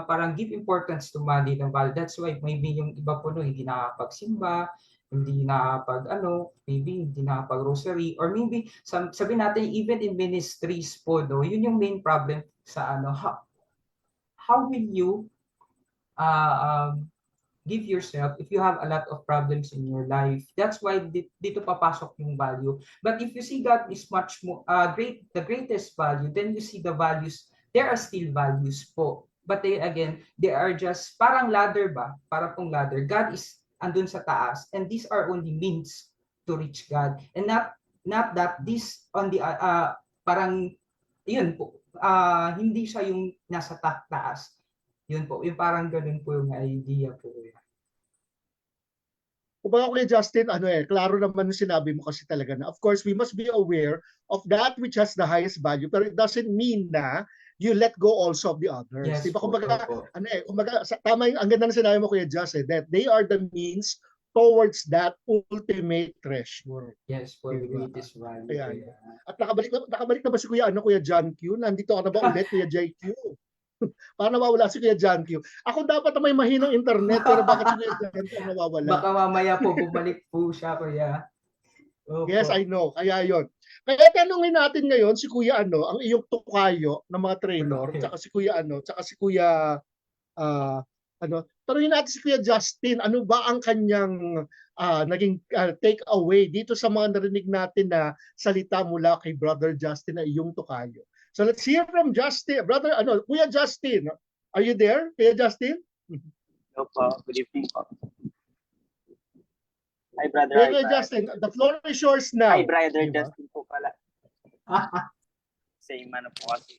parang give importance to money ng value. That's why maybe yung iba po hindi nakapagsimba, hindi maybe hindi nakapag-rosary, or maybe sabi natin even in ministries po yun yung main problem sa how will you give yourself if you have a lot of problems in your life. That's why dito papasok yung value. But if you see God is much more the greatest value, then you see the values. There are still values po. But they are just parang ladder ba? Parang pong ladder. God is andun sa taas, and these are only means to reach God. And not that this on the parang yun po. Hindi siya yung nasa taas. Yun po, yung parang ganun po yung idea po. Kumbaga Kuya Justin, klaro naman yung sinabi mo kasi talaga na of course we must be aware of that which has the highest value, pero it doesn't mean na you let go also of the others. Yes, diba? po, Kumbaga, po. tama yung ang ganda ng sinabi mo Kuya Justin, that they are the means towards that ultimate treasure. Yes, for the greatest value. Kaya, at nakabalik na ba si Kuya John Q? Nandito ka na ba ulit, Kuya JQ? Para nawawala si Kuya John Q. Ako dapat na may mahinang internet, pero bakit si Kuya John Q nawawala? Baka mamaya po bumalik po siya, Kuya. Opo. Yes, I know. Kaya yon. Kaya tanungin natin ngayon si Kuya ang iyong tukayo ng mga trainer, tsaka si Kuya tanungin natin si Kuya Justin, ano ba ang kanyang naging take away dito sa mga narinig natin na salita mula kay Brother Justin na iyong tukayo. So let's hear from Justin. Kuya Justin, are you there? Kuya Justin? Hello po. Good evening po. Hi, Brother. Kuya Justin, the floor is yours now. Hi, Brother Diba? Justin po pala. Same po kasi.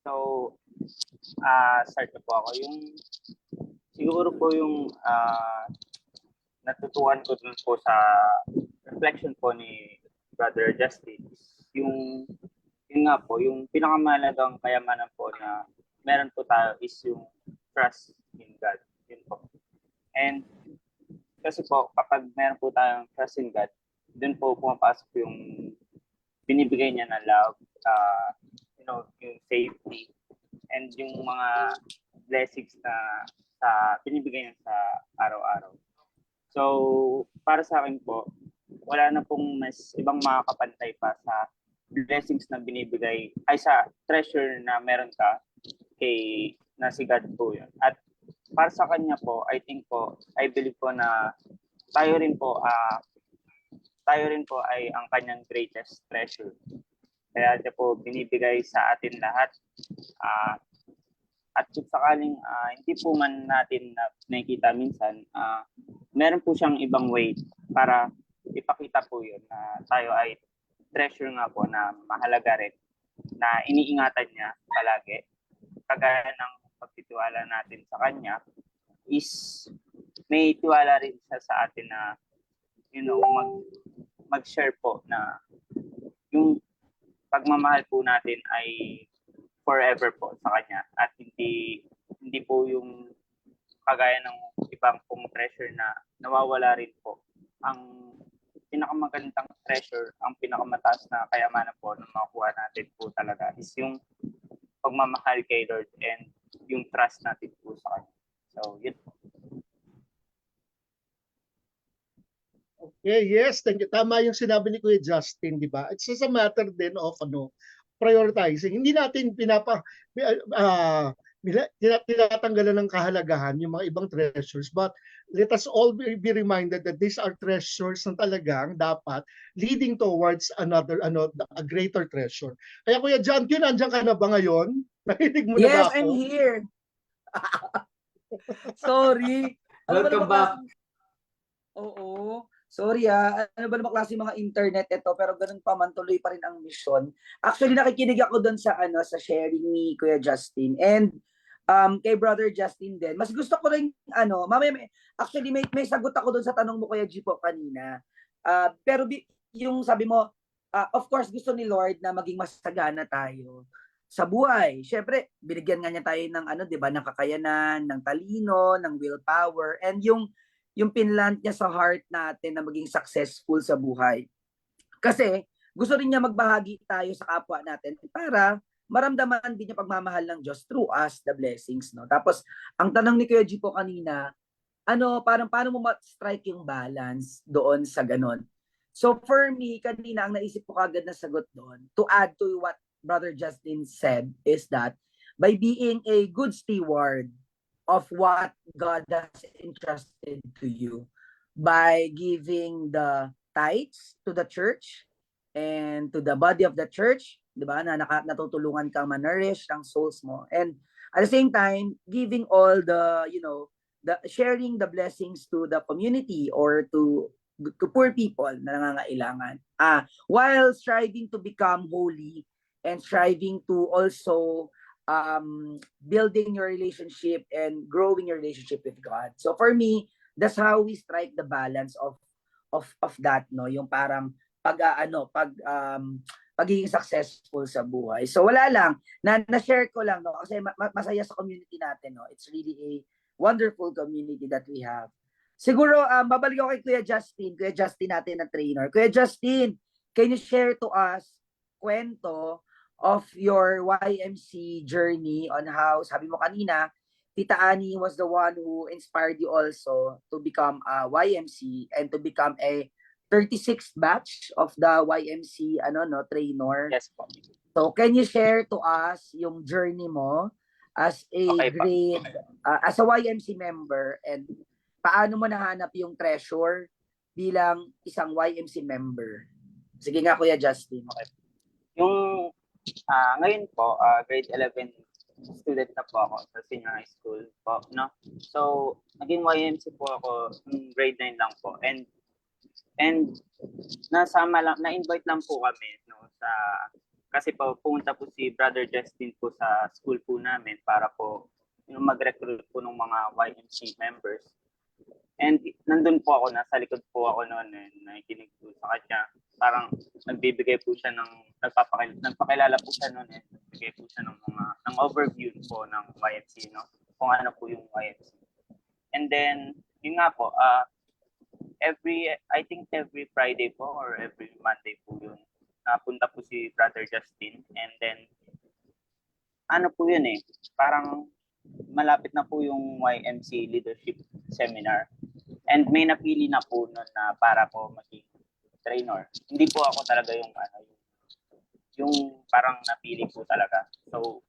So, start na po ako. Siguro po yung natutuhan ko dun po sa reflection po ni Brother Justin, yung nga po, yung pinakamahalagang kayamanan po na meron po tayo is yung trust in God. Yun po. And kasi po, kapag meron po tayong trust in God, dun po pumapasok yung binibigay niya na love, yung safety, and yung mga blessings na binibigay niya sa araw-araw. So, para sa akin po, wala na pong mas ibang makakapantay pa sa blessings na binibigay, ay sa treasure na meron ka na si God po yun. At para sa kanya po, I believe po na tayo rin po ay ang kanyang greatest treasure. Kaya siya po binibigay sa atin lahat. At kung sakaling hindi po man natin nakikita minsan, meron po siyang ibang way para ipakita po yun na tayo ay treasure nga po na mahalaga rin, na iniingatan niya palagi. Kagaya ng pagtitiwala natin sa kanya is may tiwala rin siya sa atin na mag-share po na yung pagmamahal po natin ay forever po sa kanya at hindi po yung kagaya ng ibang pong treasure na nawawala rin po. Ang pinakamagandang treasure, ang pinakamataas na kayamanan po na makukuha natin po talaga is yung pagmamahal kay Lord and yung trust natin po sa kanya. So, yun po. Okay, yes, thank you. Tama yung sinabi ni Kuya Justin, di ba? It's just a matter din of prioritizing. Hindi natin tinatanggalan ng kahalagahan yung mga ibang treasures, but let us all be reminded that these are treasures na talagang dapat leading towards a greater treasure. Kaya Kuya John, nandiyan ka na ba ngayon? Nakinig mo na ba Yes, ako? I'm here. Sorry. Welcome back. Oo. Sorry ano ba naman klase mga internet ito, pero ganun pa man, tuloy pa rin ang mission. Actually, nakikinig ako doon sa sa sharing ni Kuya Justin and kay Brother Justin din. Mas gusto ko rin mamaya actually may sagot ako doon sa tanong mo Kuya G po kanina. Pero yung sabi mo, of course gusto ni Lord na maging masagana tayo sa buhay. Syempre, binigyan nga niya tayo ng 'di ba, ng kakayanan, ng talino, ng willpower, and yung pinlant niya sa heart natin na maging successful sa buhay. Kasi gusto rin niya magbahagi tayo sa kapwa natin para maramdaman din yung pagmamahal ng Diyos through us, the blessings, no? Tapos, ang tanong ni Kuya G po kanina, paano mo ma-strike yung balance doon sa ganon? So, for me, kanina, ang naisip ko kagad na sagot doon, to add to what Brother Justin said, is that by being a good steward of what God has entrusted to you, by giving the tithes to the church and to the body of the church, di ba, na natutulungan kang ma-nourish ang souls mo, and at the same time giving all the the sharing the blessings to the community or to poor people na nangangailangan, while striving to become holy and striving to also building your relationship and growing your relationship with God. So for me, that's how we strike the balance of that, no, yung parang pagiging successful sa buhay. So wala lang, na-share ko lang, no, kasi masaya sa community natin, no. It's really a wonderful community that we have. Siguro babalik ako kay Kuya Justin natin na trainer. Kuya Justin, can you share to us kwento of your YMC journey on how, sabi mo kanina, Tita Annie was the one who inspired you also to become a YMC and to become a 36th batch of the YMC trainer. Yes po. So can you share to us yung journey mo as a as a YMC member, and paano mo nahanap yung treasure bilang isang YMC member? Sige nga Kuya Justin. Okay. Yung ngayon po, grade 11 student na po ako sa senior high school po, no? So, naging YMC po ako grade 9 lang po. And na-invite lang po kami, no, kasi po pumunta po si Brother Justin po sa school po namin para po mag-recruit po ng mga YMC members. And nandun po ako, nasa likod po ako noon, nakikinig po sa kanya. Parang nagbibigay po siya nagpakilala po siya noon, nagbibigay po siya ng overview po ng YMC, no? Kung ano po yung YMC. And then, yun nga po, I think every Friday po or every Monday po yun, napunta po si Brother Justin. And then, ano po yun parang malapit na po yung YMC leadership seminar. And may napili na po nun na para po maging trainer. Hindi po ako talaga yung parang napili po talaga. So,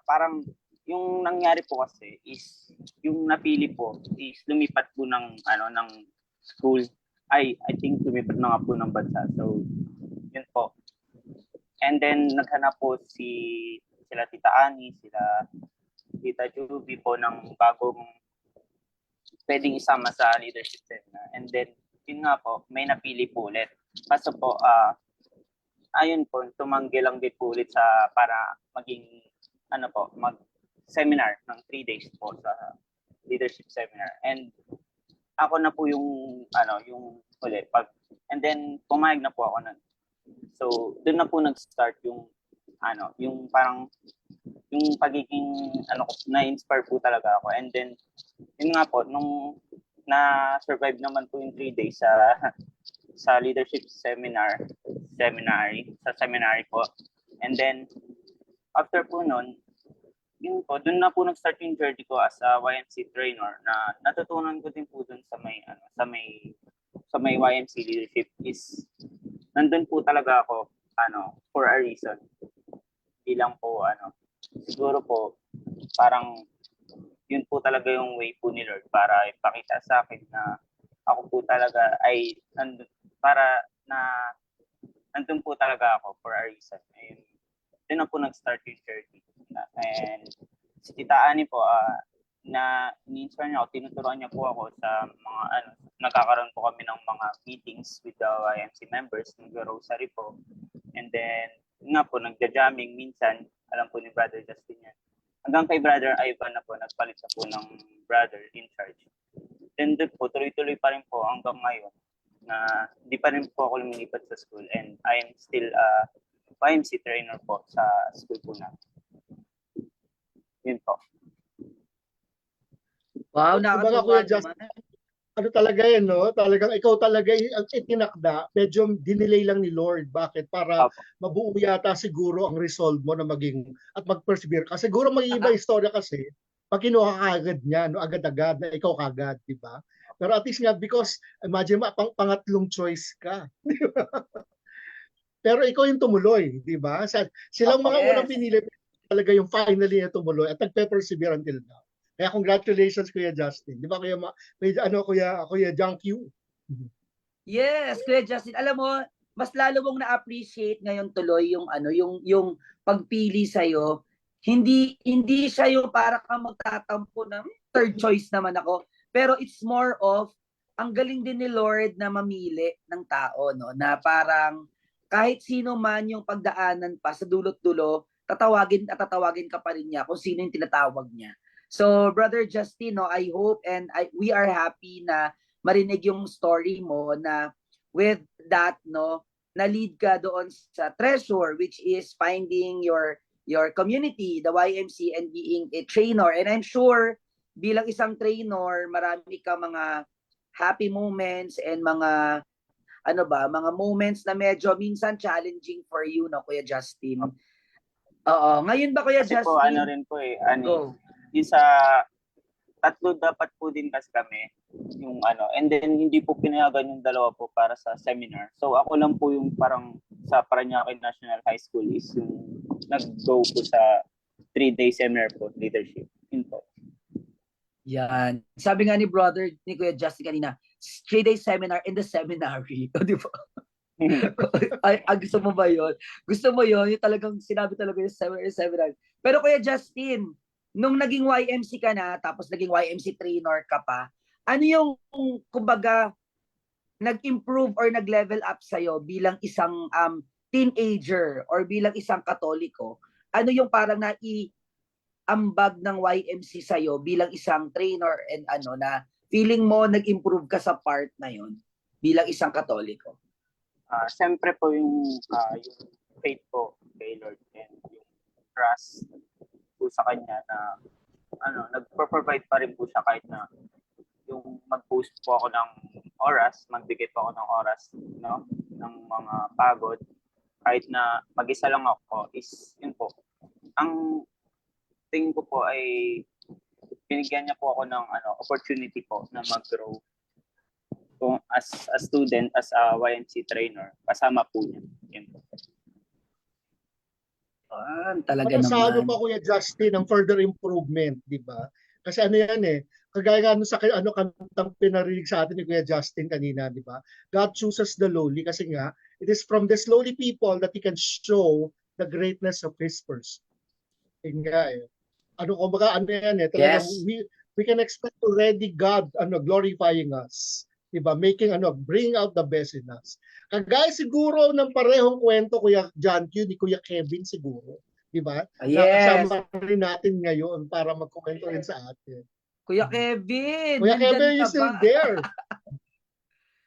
parang yung nangyari po kasi is yung napili po is lumipat po ng school. I think lumipat na nga po ng bansa. So, yun po. And then naghanap po sila Tita Ani, sila Tita Juby po ng bagong pwedeng isama sa leadership seminar. And then, yun nga po, may napili po ulit. Kaso po, ayun po, tumanggi lang din po ulit para maging, mag-seminar ng 3 days po sa leadership seminar. And ako na po yung ulit. And then, pumayag na po ako nun. So, doon na po nag-start yung parang yung pagiging na-inspire po talaga ako. And then yun nga po nung na-survive naman po yung 3 days sa leadership seminary po. And then after po noon, yun po, doon na po nag-start yung journey ko as a YMC trainer na natutunan ko din po doon sa may YMC leadership is nandun po talaga ako for a reason. Bilang po siguro po parang yun po talaga yung way po ni Lord para ipakita sa akin na ako po talaga ay nandun po talaga ako for a reason. Ayun. Doon na po nag-start yung journey. And si Tita Ani po, na ini-inspire niya ako, tinuturuan niya po ako sa mga nagkakaroon po kami ng mga meetings with the YMC members, nag-rosary po. And then, nga po, nagja-jamming minsan, alam po ni Brother Justin yan. Hanggang kay Brother Ivan na po, nagpalit na po ng brother in charge. Then doon po, tuloy-tuloy pa rin po hanggang ngayon na di pa rin po ako lumilipat sa school and I am still a YMC trainer po sa school po namin. Yun po. Wow, Kumbaga, nakakatuwa Kuya Justin, naman. talaga yan, no? Talagang ikaw talaga ang itinakda, medyo dinelay lang ni Lord. Bakit? Para Opo. mabuo yata siguro ang resolve mo na maging at mag-persevere ka. Siguro mag-iiba istorya kasi pag kinuha ka agad niya, no? Agad-agad na ikaw kagad, di ba? Pero at least nga, because imagine mo, pangatlong choice ka. Di ba? Pero ikaw yung tumuloy, di ba? Silang mga unang pinili talaga yung finally na tumuloy at nagpe-persevere until now. Kaya congratulations Kuya Justin. Di ba Kuya John Q? Yes, Kuya Justin. Alam mo, mas lalo mong na-appreciate ngayon tuloy yung pagpili sa iyo. Hindi siya yung para kang magtatampo na third choice naman ako. Pero it's more of ang galing din ni Lord na mamili ng tao, no, na parang kahit sino man yung pagdaanan pa sa dulot-dulo, tatawagin ka pa rin niya kung sino yung tinatawag niya. So, Brother Justin, no, I hope and we are happy na marinig yung story mo na with that, no, na-lead ka doon sa treasure, which is finding your community, the YMC, and being a trainer. And I'm sure, bilang isang trainer, marami ka mga happy moments and mga mga moments na medyo minsan challenging for you, no, Kuya Justin. Oo. Ngayon ba, Kuya Kasi Justin? po, rin po Go. yung sa tatlo dapat po din kasi kami yung and then hindi po pinayagan yung dalawa po para sa seminar. So ako lang po yung parang sa Parañaque National High School is yung nag-go po sa 3-day seminar po, leadership. Yun po. Yan. Sabi nga ni Kuya Justin kanina, 3-day seminar in the seminary. O, di ba? Gusto mo ba yun? Gusto mo yun? Yung talagang sinabi talaga yung seminar. Pero Kuya Justin, nung naging YMC ka na, tapos naging YMC trainer ka pa, ano yung, kumbaga, nag-improve or nag-level up sa'yo bilang isang teenager or bilang isang Katoliko? Ano yung parang ambag ng YMC sa'yo bilang isang trainer and na feeling mo nag-improve ka sa part na yon bilang isang Katoliko? Siyempre po yung faith po kay Lord and yung trust po sa Kanya na nagpo-provide pa rin po siya kahit na yung mag-post po ako ng oras, magbigay po ako ng oras, no, ng mga pagod, kahit na mag-isa lang ako is yun po. Ang tingin ko po ay binigyan niya po ako ng opportunity po na mag-grow as a student, as a YMC trainer, kasama po niya. Yun po. Talaga Sabi naman. pa Kuya Justin ng further improvement, di ba? Kasi kagaya sa kantang pinarinig sa atin ni Kuya Justin kanina, di ba? God chooses the lowly kasi nga, it is from the lowly people that He can show the greatness of His person. Yun nga eh. Ano yan eh, talagang Yes. we can expect already God glorifying us. Diba? Bring out the best in us. Kagaya siguro ng parehong kwento, Kuya John Q, ni Kuya Kevin siguro. Diba? Yes. Nakasama rin natin ngayon para magkomento rin sa atin. Kuya Kevin, Kuya nandyan Kevin, ka you still ba? there?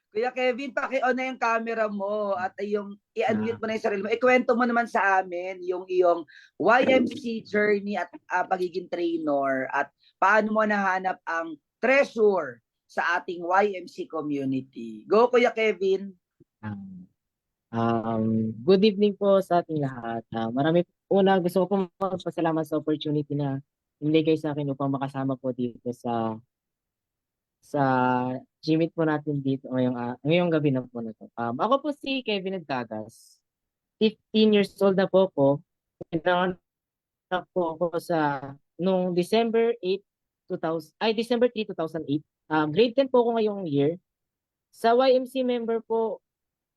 Kuya Kevin, paki-on na yung camera mo at yung i-unmute mo na yung sarili mo. Ikwento mo naman sa amin yung iyong YMC journey at pagiging trainer at paano mo nahanap ang treasure sa ating YMC community. Go, Kuya Kevin. Good evening po sa ating lahat. Gusto ko po magpasalamat sa opportunity na inigay sa akin upang makasama po dito sa Gmeet po natin dito ngayong gabi na po na to. Ako po si Kevin Nagtagas. 15 years old na po ako. Pinanganak po ako noong December 3, 2008. Grade 10 po ako ngayong year. Sa YMC member po,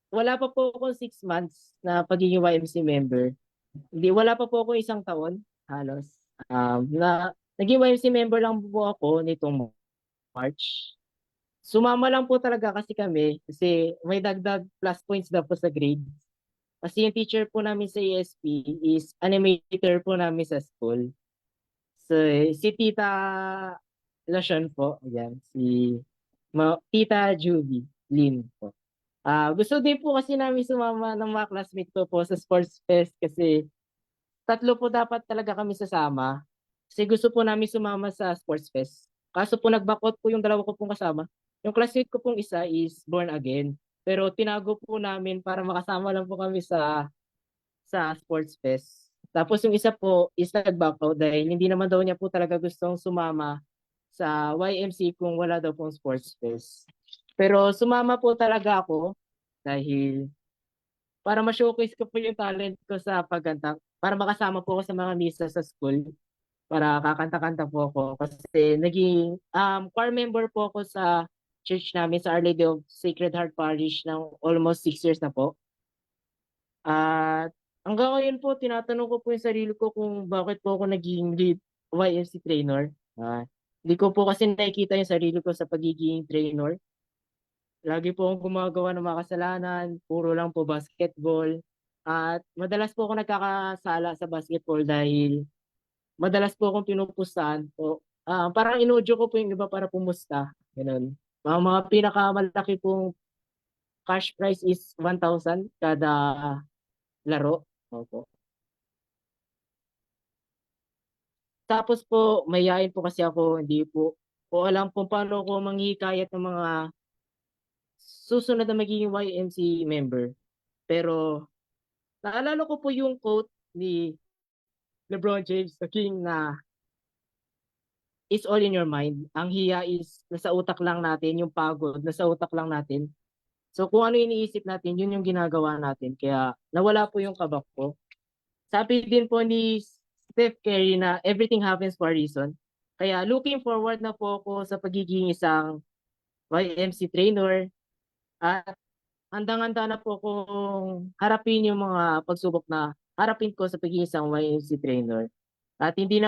wala pa po ako 6 months na pagiging YMC member. Wala pa po ako 1 taon halos. Naging YMC member lang po ako nitong March. Sumama lang po talaga kasi may dagdag plus points daw po sa grade. Kasi yung teacher po namin sa ESP is animator po namin sa school. So, si Tita Lashan po, ayan, Tita Juby Lin po. Gusto din po kasi namin sumama ng mga classmate ko po sa sports fest kasi 3 po dapat talaga kami sasama. Kasi gusto po namin sumama sa sports fest. Kaso po nag-back out po yung 2 ko pong kasama. Yung classmate ko pong isa is born again. Pero tinago po namin para makasama lang po kami sa sports fest. Tapos yung isa po is nag-back out dahil hindi naman daw niya po talaga gustong sumama sa YMC kung wala daw pong sports fest. Pero sumama po talaga ako dahil para ma-showcase ko po yung talent ko sa pagkanta. Para makasama po ako sa mga misa sa school. Para kakanta-kanta po ako. Kasi naging choir member po ako sa church namin sa Our Lady of Sacred Heart Parish ng almost 6 years na po. At hanggang ngayon po, tinatanong ko po yung sarili ko kung bakit po ako naging lead YMC trainer. Hindi ko po kasi nakikita yung sarili ko sa pagiging trainer. Lagi po akong gumagawa ng mga kasalanan, puro lang po basketball. At madalas po ako nagkakasala sa basketball dahil madalas po akong pinupustahan po. Parang inudyo ko po yung iba para pumusta. Ganun. Mga pinakamalaki pong cash prize is 1,000 kada laro. Opo. Tapos po, mayayain po kasi ako, hindi po alam kung paano ko manghihikayat ng mga susunod na magiging YMC member. Pero naalala ko po yung quote ni LeBron James, the King, na it's all in your mind. Ang hiya is nasa utak lang natin, yung pagod nasa utak lang natin. So kung ano iniisip natin, yun yung ginagawa natin. Kaya nawala po yung kabak ko. Sabi din po ni Steph Curry na everything happens for a reason. Kaya looking forward na po ako sa pagiging isang YMC trainer. At handang-handa na po kung harapin yung mga pagsubok na harapin ko sa pagiging isang YMC trainer. At hindi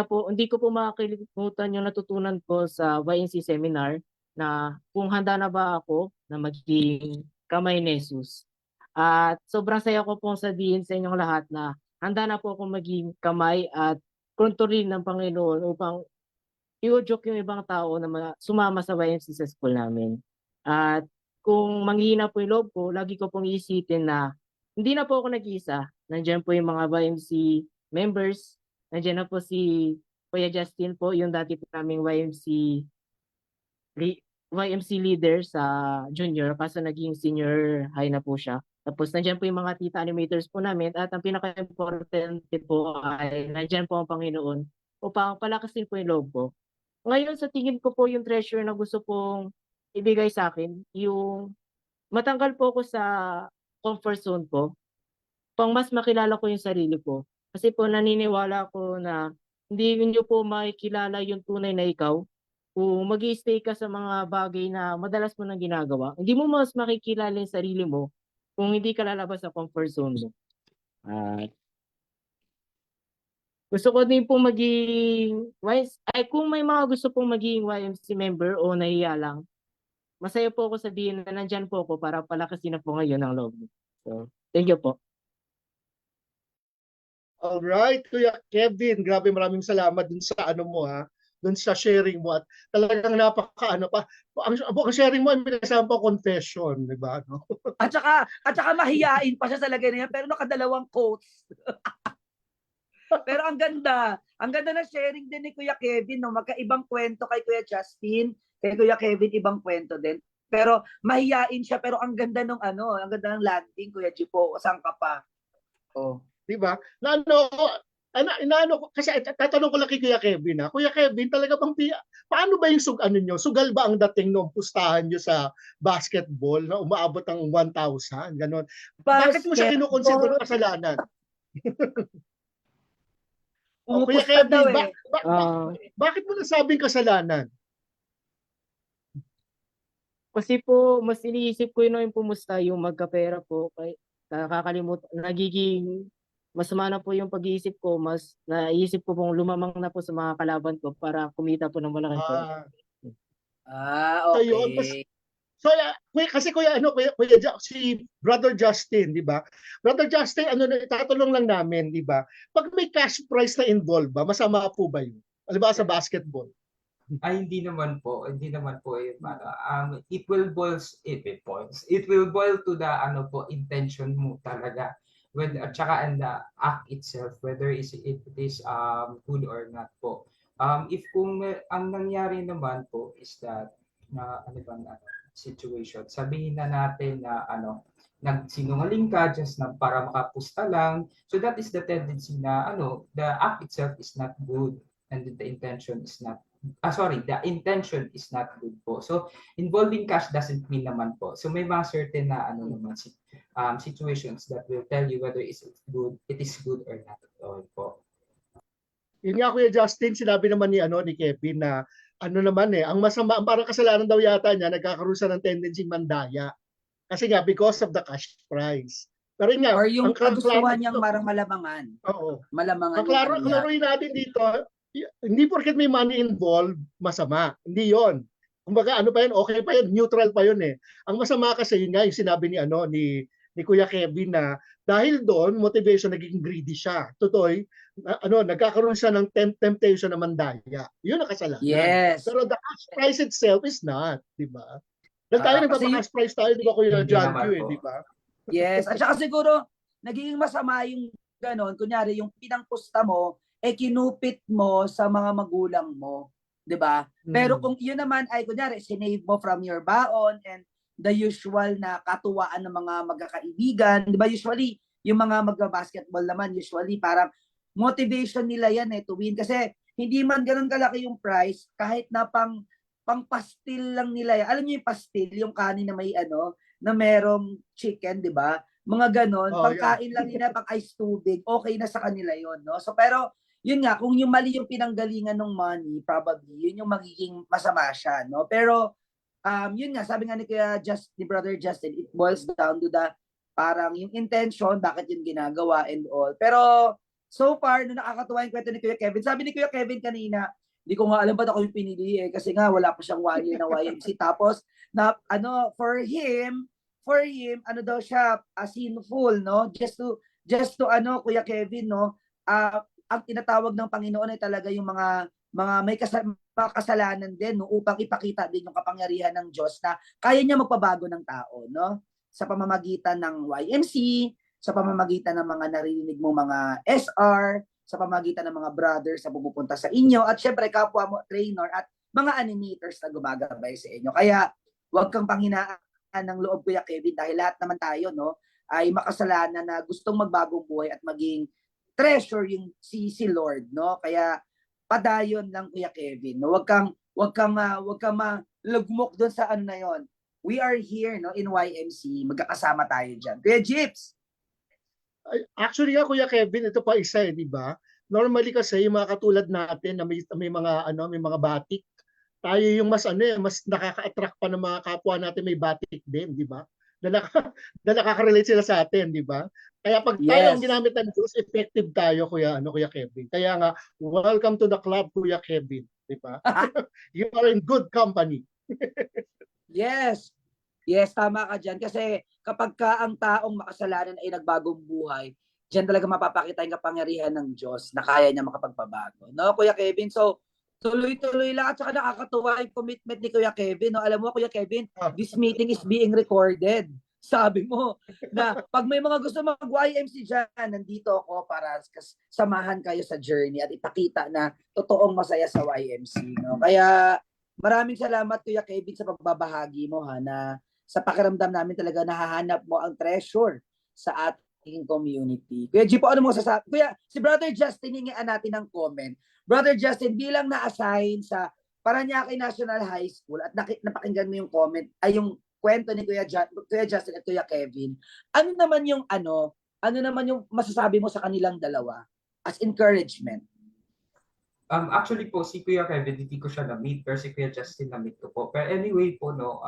ko po makakalimutan yung natutunan ko sa YMC seminar na kung handa na ba ako na maging kamay ni Jesus. At sobrang saya ko pong sabihin sa inyong lahat na handa na po akong maging kamay at konturin ng Panginoon upang i-joke yung ibang tao na sumama sa YMC sa school namin. At kung manghihina po yung loob ko, lagi ko pong iisipin na hindi na po ako nag-iisa. Nandiyan po yung mga YMC members. Nandiyan na po si Kuya Justin po, yung dati po naming YMC leader sa junior, kaso naging senior high na po siya. Tapos nandiyan po yung mga tita animators po namin at ang pinaka-importante po ay nandiyan po ang Panginoon upang palakasin po yung loob ko. Ngayon sa tingin ko po yung treasure na gusto pong ibigay sa akin, yung matanggal po ako sa comfort zone ko, pang mas makilala ko yung sarili ko. Kasi po naniniwala ko na hindi niyo po makikilala yung tunay na ikaw kung mag-i-stay ka sa mga bagay na madalas mo nang ginagawa. Hindi mo mas makikilala yung sarili mo kung hindi ka lalabas sa comfort zone mo. Gusto ko din po maging, ay kung may mga gusto pong maging YMC member o nahiya lang, masaya po ako sabihin na nandyan po ako para palakasin na po ngayon ang loob. So, thank you po. Alright, Kuya Kevin, grabe maraming salamat dun sa ano mo ha, dun sa sharing mo at talagang napaka ano pa, ang sharing mo ay may kasama pa confession, di ba? No? At saka mahiyain pa siya sa lagay na yan, pero nakadalawang quotes. Pero ang ganda ng sharing din ni Kuya Kevin, no? Magkaibang kwento kay Kuya Justin, kay Kuya Kevin ibang kwento din. Pero mahiyain siya, pero ang ganda ng ang ganda ng landing, Kuya Jipo, saan ka pa? Oh. Di ba? Kasi tatanong ko lang kay Kuya Kevin ha. Kuya Kevin, talaga bang paano ba yung sugal ba ang dating nung pustahan nyo sa basketball na umaabot ng 1,000? Ganon. Bakit mo siya kinukonsider kasalanan? Kuya Kevin, bakit mo nasabing kasalanan? Kasi po, mas iniisip ko yun yung pumusta yung magkapera po. Kaya nakakalimutan, nagiging masama na po yung pag-iisip ko, mas naisip ko pong lumamang na po sa mga kalaban ko para kumita po ng malaking pera. Okay. So, kasi kuya si Brother Justin, di ba? Brother Justin, itatanong lang namin, di ba? Pag may cash prize na involved ba, masama po ba yun? Alam ba sa basketball? Ay, hindi naman po it will boil to the intention mo talaga, when at saka and the act itself, whether it is good or not po. If ang nangyari naman po is that situation, sabihin na natin na nagsinungaling ka just para makapusta lang, so that is the tendency na the act itself is not good and the intention is not the intention is not good po. So involving cash doesn't mean naman po. So may mga certain na situations that will tell you whether it is good or not at all po. Yun nga Kuya Justin, sinabi naman ni Kevin na ang masama, parang kasalanan daw yata niya, nagkakaroon siya ng tendency mandaya. Kasi nga, because of the cash prize. Pero nga, Or yung kagustuhan niyang marang malamangan. Oo. Malamangan. Klaruin natin dito, hindi porket may money involved, masama. Hindi yon. Kumbaga, pa yun, okay pa yun, neutral pa yun eh. Ang masama kasi, yun nga, yung sinabi ni Kuya Kevin na dahil doon, motivation, naging greedy siya. Tutoy, nagkakaroon siya ng temptation na mandaya. Yun ang kasalanan. Yes. Pero the cash prize itself is not, di ba? Nagpapa-cash prize tayo, di ba, Kuya John Q, di ba? Yes. At saka siguro, naging masama yung ganon. Kunyari, yung pinangpusta mo, kinupit mo sa mga magulang mo. 'Di ba? Pero kung yun naman ay kunyari sinave mo from your baon and the usual na katuwaan ng mga magkakaibigan, 'di ba? Usually yung mga magba-basketball naman usually parang motivation nila yan to win kasi hindi man ganoon kalaki yung prize kahit na pang pastil lang nila yan. Alam niyo yung pastil, yung kanin na may na merong chicken, 'di ba? Mga ganon, pagkain lang nila, pang ice tubig, okay na sa kanila yon, no? So pero yun nga, kung yung mali yung pinanggalingan ng money, probably, yun yung magiging masama siya, no? Pero, yun nga, sabi nga ni Brother Justin, it boils down to the, parang yung intention, bakit yun ginagawa and all. Pero, so far, nung nakakatuwa yung kwento ni Kuya Kevin, sabi ni Kuya Kevin kanina, hindi ko nga alam ba't ako yung pinili kasi nga, wala pa siyang 1 year na YMC. Tapos, for him, daw siya, sinful, no? Just to, Kuya Kevin, no? Ang tinatawag ng Panginoon ay talaga yung mga may kasalanan din, no, upang ipakita din yung kapangyarihan ng Diyos na kaya niya magpabago ng tao, no? Sa pamamagitan ng YMC, sa pamamagitan ng mga naririnig mo mga SR, sa pamamagitan ng mga brothers na pumupunta sa inyo, at syempre kapwa mo trainer at mga animators na gumagabay sa inyo. Kaya huwag kang panghinaan ng loob, Kuya Kevin, dahil lahat naman tayo, no, ay makasalanan na gustong magbagong buhay at maging treasure yung si Lord, no? Kaya padayon lang, Kuya Kevin, no? Wag kang malugmok doon sa na yon. We are here, no, in YMC, magkakasama tayo diyan. Kuya Jips. Actually, Kuya Kevin, ito pa isa di ba? Normally kasi yung mga katulad natin na may mga batik, tayo yung mas nakaka-attract pa ng mga kapwa natin may batik din, di ba? na nakaka-relate sila sa atin, di ba? Kaya pag tayo ang Yes. ginamit ng Diyos, effective tayo, Kuya Kevin. Kaya nga, welcome to the club, Kuya Kevin. Di ba? You are in good company. Yes. Yes, tama ka dyan. Kasi kapag ka ang taong makasalanan ay nagbagong buhay, dyan talaga mapapakita yung kapangyarihan ng Diyos na kaya niya makapagpabago. No, Kuya Kevin? So, tuloy-tuloy lang at saka nakakatuwa yung commitment ni Kuya Kevin. No? Alam mo, Kuya Kevin, this meeting is being recorded. Sabi mo na pag may mga gusto mag-YMC dyan, nandito ako para samahan kayo sa journey at ipakita na totoong masaya sa YMC. No? Kaya maraming salamat, Kuya Kevin, sa pagbabahagi mo ha, na sa pakiramdam namin talaga nahahanap mo ang treasure sa ating community. Kuya G, ano mo sasabi? Kuya, si Brother Justin, hingian natin ng comment. Brother Justin, bilang na-assign sa Parañaque National High School at napakinggan mo yung comment, ay yung kwento ni Kuya Justin at Kuya Kevin, ano naman yung masasabi mo sa kanilang dalawa as encouragement? Actually po, si Kuya Kevin, hindi ko siya na-meet, pero si Kuya Justin na-meet ko po. Pero anyway po, no,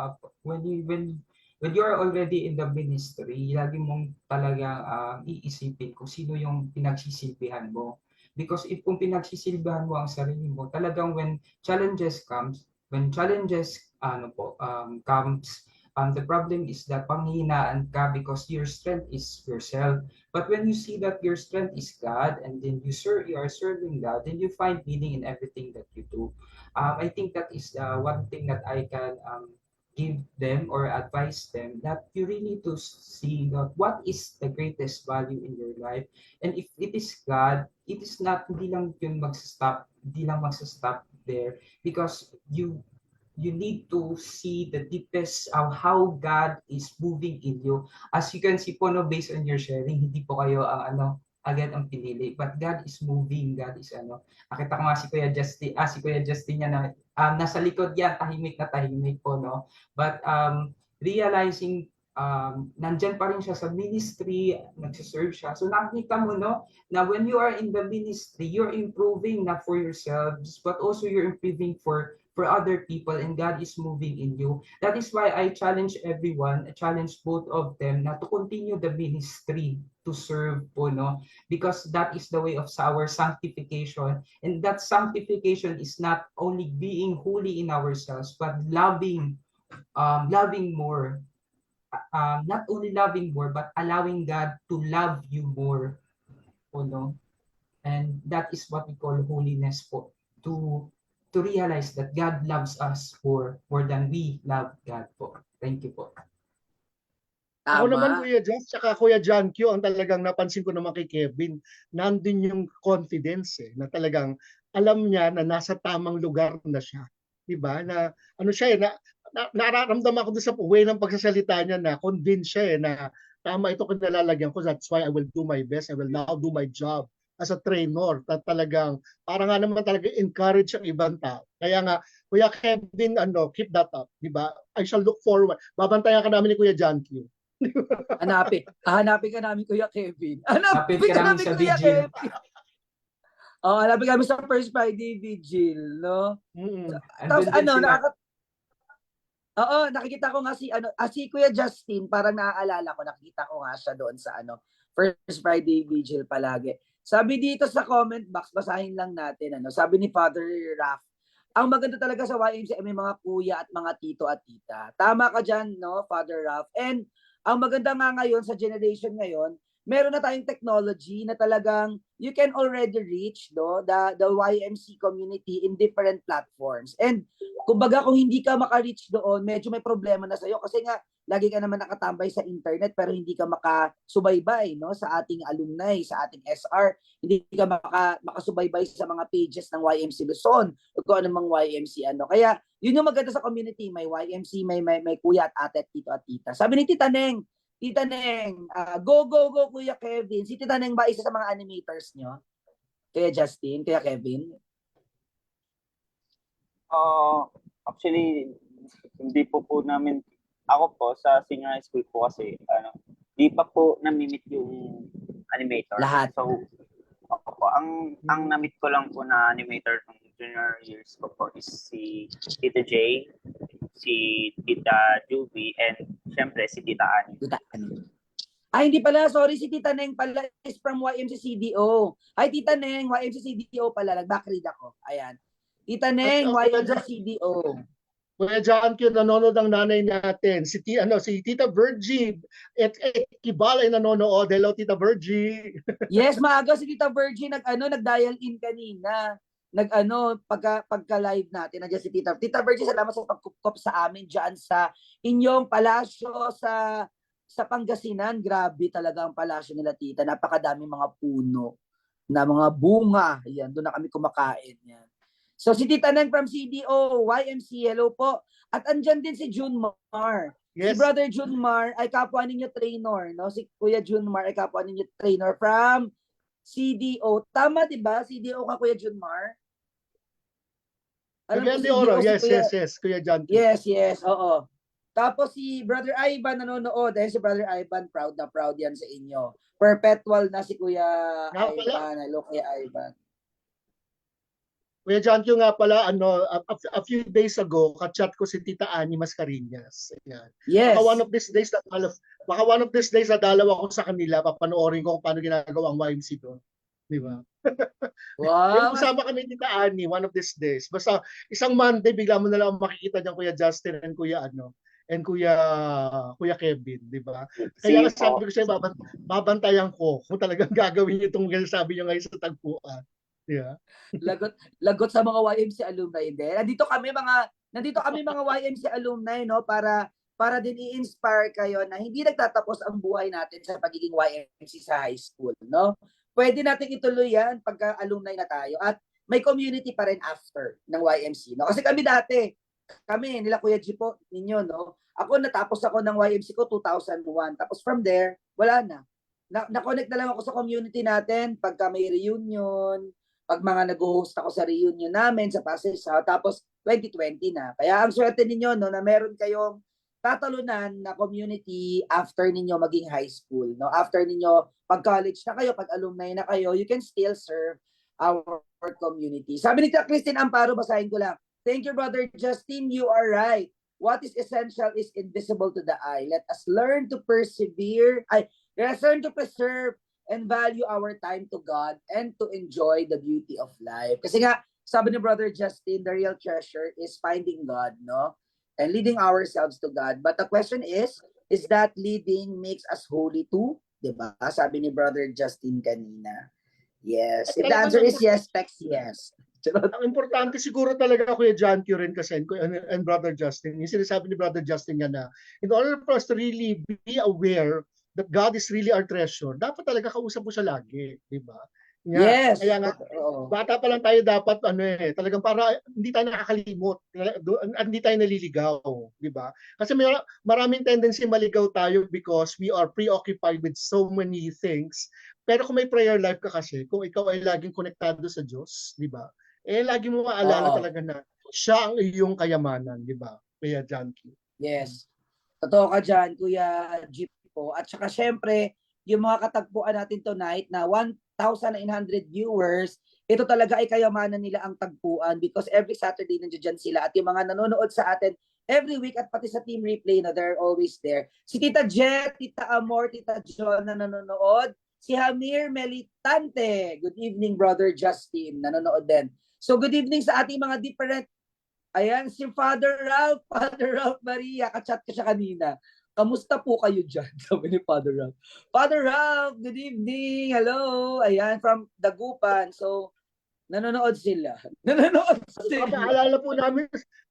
when you are already in the ministry, lagi mong talagang iisipin kung sino yung pinagsisilbihan mo. Because if kung pinagsisilbihan mo ang sarili mo, talagang when challenges comes, the problem is that panghihinaan ka because your strength is yourself. But when you see that your strength is God, and then you are serving God, then you find meaning in everything that you do. I think that is one thing that I can give them or advise them, that you really need to see that what is the greatest value in your life. And if it is God, it is not, hindi lang magsa-stop there, because you need to see the deepest of how God is moving in you. As you can see po, no, based on your sharing, hindi po kayo agad ang pinili, but God is moving. God is nakita ko nga si Kuya Justin niya na nasa likod yan, tahimik na tahimik po, no. But realizing nandyan pa rin siya sa ministry, nagsiserve siya. So nakita mo, no, na when you are in the ministry, you're improving not for yourselves, but also you're improving for other people, and God is moving in you. That is why I challenge everyone, I challenge both of them na to continue the ministry, to serve po, no? Because that is the way of our sanctification. And that sanctification is not only being holy in ourselves, but loving more. Not only loving more, but allowing God to love you more po, no? And that is what we call holiness po. To realize that God loves us more than we love God po. Thank you po. Ako naman, Kuya Jess, tsaka Kuya John Q, ang talagang napansin ko naman kay Kevin, nandun yung confidence na talagang alam niya na nasa tamang lugar na siya. Diba? Na siya nararamdaman ko doon sa way ng pagsasalita niya na convinced siya na tama ito kinalalagyan ko. That's why I will do my best. I will now do my job as a trainer. Talagang para nga naman talaga encourage ang ibang tao. Kaya nga, Kuya Kevin, keep that up. Diba? I shall look forward. Babantayan ka namin ni Kuya John Q. Hanapin ka namin, Kuya Kevin. Hanapin ka namin sa Kuya vigil. Kevin. Hanapin kami sa First Friday Vigil, no? Tapos nakikita ko nga si Kuya Justin, parang naaalala ko, nakikita ko nga siya doon sa First Friday Vigil palagi. Sabi dito sa comment box, basahin lang natin, sabi ni Father Raf, ang maganda talaga sa YMCA may mga kuya at mga tito at tita. Tama ka dyan, no, Father Raf? And ang maganda nga ngayon sa generation ngayon, meron na tayong technology na talagang you can already reach the YMC community in different platforms. And kumbaga kung hindi ka maka-reach doon, medyo may problema na sa'yo kasi nga lagi ka naman nakatambay sa internet pero hindi ka makasubaybay, no, sa ating alumni, sa ating SR, hindi ka makasubaybay sa mga pages ng YMC Luzon o kung anumang YMC Kaya yun yung maganda sa community, may YMC, may kuya at ate at tito at tita. Sabi ni Tita Neng, go Kuya Kevin. Si Tita Neng ba isa sa mga animators nyo? Kuya Justin, Kuya Kevin? Actually, hindi po namin, ako po sa senior high school po kasi, di pa po namimit yung animator. Lahat. So, ang namit ko lang po na animator ng junior years ko po is si Tita J, si Tita Juby, and syempre si Tita Ani. Tita Neng. Ay, hindi pala. Sorry, si Tita Neng pala is from YMC CDO. Ay, Tita Neng, YMC CDO pala. Nag-backread ako. Ayan. Tita Neng, YMC CDO. Kuya John Q, nanonood ang nanay natin. Si Tita Virgie. Kibal ay nanonood. Hello, Tita Virgie. Yes, maaga si Tita Virgie nag-dial in kanina. Pagka-live natin, nandiyan si Tita. Tita Virgie, salamat sa pagkupkop sa amin diyan sa inyong palasyo sa Pangasinan. Grabe talaga ang palasyo nila, Tita. Napakadaming mga puno na mga bunga. Yan, doon na kami kumakain. Yan. So si Tita Neng from CDO, YMC, hello po. At andyan din si Junmar. Yes. Si Brother Junmar ay kapwa ninyo trainer, no? Si Kuya Junmar ay kapwa ninyo trainer from CDO. Tama, di ba? CDO ka, Kuya Junmar? Cagayan de CDO, Oro. si Yes, Kuya John Q. Yes, oo. Tapos si Brother Ivan nanonood. Dahil si Brother Ivan, proud na proud yan sa inyo. Perpetual na si Kuya Ivan. Hello, Kuya Ivan. Kuya John Q nga pala, a few days ago, ka-chat ko si Tita Ani Mascareñas. Ayan. Yes. Baka one of these days nadalaw ako sa kanila, papanoorin ko kung paano ginagawa ang YMC doon. Di ba? Wow. Kasama kami Tita Ani one of these days. Basta isang Monday, bigla mo na lang makikita dyan Kuya Justin and Kuya Kevin, di ba? Kaya sabi ko sa'yo, babantayan ko kung talagang gagawin niyo itong sabi niyo ngayon sa tagpuan. Yeah. Lagot sa mga YMC alumni din. Nandito kami mga YMC alumni, no, para din i-inspire kayo na hindi nagtatapos ang buhay natin sa pagiging YMC sa high school, no? Pwede nating ituloy yan pagka alumni na tayo at may community pa rin after ng YMC, no? Kasi kami nila Kuya G po, ninyo, no? Natapos ako ng YMC ko 2001. Tapos from there, wala na. Na-connect na lang ako sa community natin pagka may reunion, pag mga nag-host ako sa reunion namin sa Pasay South, tapos 2020 na. Kaya ang swerte ninyo, no, na meron kayong tatalunan na community after ninyo maging high school, no? After ninyo pag-college na kayo, pag-alumni na kayo, you can still serve our community. Sabi ni Christine Amparo, basahin ko lang. Thank you, Brother Justin. You are right. What is essential is invisible to the eye. Let us learn to persevere. Let us learn to preserve and value our time to God and to enjoy the beauty of life. Kasi nga, sabi ni Brother Justin, the real treasure is finding God, no? And leading ourselves to God. But the question is that leading makes us holy too? Diba? Sabi ni Brother Justin kanina. Yes. If the answer is yes, text yes. Ang importante siguro talaga Kuya John Q rin kasi and Brother Justin, yung sinasabi ni Brother Justin nga na in order for us to really be aware that God is really our treasure, dapat talaga kausap mo siya lagi, di ba? Yes. Kaya nga, bata pa lang tayo dapat talagang para hindi tayo nakakalimot, hindi tayo naliligaw, di ba? Kasi maraming tendency maligaw tayo because we are preoccupied with so many things. Pero kung may prayer life ka kasi, kung ikaw ay laging konektado sa Diyos, di ba? Lagi mo maalala talaga na siya ang iyong kayamanan, di ba? Kuya John Q. Yes. Totoo ka dyan, Kuya Jeep po. At saka syempre, yung mga katagpuan natin tonight na 1,900 viewers, ito talaga ay kayamanan nila ang tagpuan because every Saturday nandiyan sila at yung mga nanonood sa atin every week at pati sa team replay na they're always there. Si Tita Jet, Tita Amor, Tita John na nanonood. Si Hamir Melitante. Good evening, Brother Justin. Nanonood din. So good evening sa ating mga different. Ayan, si Father Ralph Maria. Kachat ko siya kanina. Kamusta po kayo dyan? Sabi ni Father Ralph. Father Ralph, good evening. Hello. Ayan, from Dagupan. So, nanonood sila.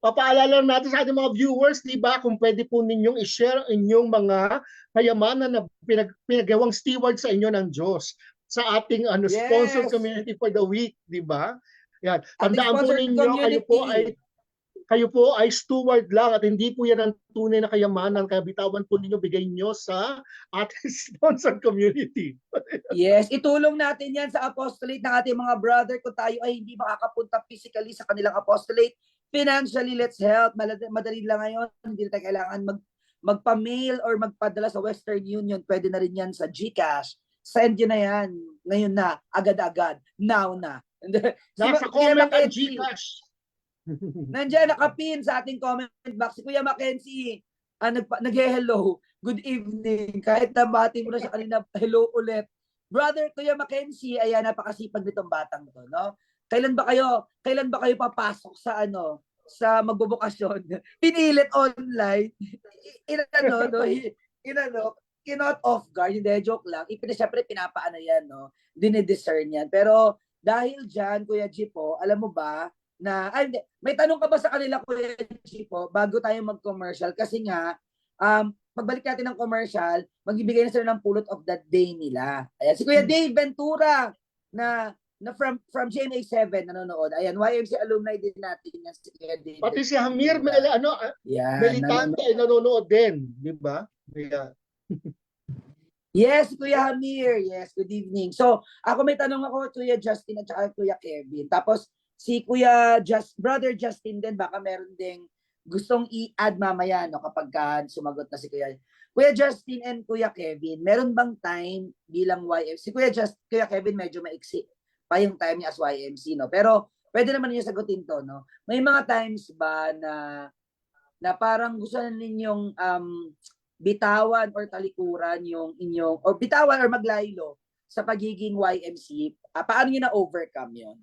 Papaalala natin sa ating mga viewers, di ba, kung pwede po ninyong i-share inyong mga kayamanan na pinagawang steward sa inyo ng Diyos sa ating sponsored community for the week, di ba? Yan. Tandaan po ninyo, kayo po ay steward lang at hindi po yan ang tunay na kayamanan. Kaya bitawan po ninyo, bigay nyo sa ating sponsored community. Yes, itulong natin yan sa apostolate ng ating mga brother kung tayo ay hindi makakapunta physically sa kanilang apostolate. Financially, let's help. Madali lang ngayon. Hindi na tayo kailangan magpa-mail or magpadala sa Western Union. Pwede na rin yan sa GCash. Send yun na yan. Ngayon na. Agad-agad. Now na. Nasa comment ang GCash. Nandiyan nakapin sa ating comment box si Kuya Mackenzie. nag-hello, good evening, kahit nabati mo na siya kanina, hello ulit. Brother Kuya Mackenzie, ayan, napakasipag nitong batang to, no? Kailan ba kayo papasok sa sa magbubukasyon? Pinilit online. Inano, no? Kinot off guard, hindi, joke lang. Siyempre, pinapaano yan, no? Dinidiscern yan. Pero, dahil dyan, Kuya G po, alam mo ba, hindi, may tanong ka ba sa kanila, Kuya G po, bago tayo mag-commercial? Kasi nga, pagbalik natin ng commercial, magbibigay na sila ng pulot of the day nila. Ayan, si Kuya Dave Ventura, na from GMA7 nanonood. Ayan, YMC alumni din natin yan si Kuya Dave. Pati si Hamir, Yan, militante ay nanonood din, di ba? Yeah. Yes, Kuya Hamir. Yes, good evening. So, ako may tanong ako, Kuya Justin at saka Kuya Kevin. Tapos, si Brother Justin din, baka meron ding gustong i-add mamaya, no, kapag sumagot na si Kuya Justin and Kuya Kevin. Meron bang time bilang YMC? Si Kuya Kevin medyo maiksi pa yung time niya as YMC, no? Pero, pwede naman niya sagutin to, no? May mga times ba na parang gusto na ninyong bitawan or talikuran yung inyong, or bitawan or maglaylo sa pagiging YMC, paano nyo na-overcome yun?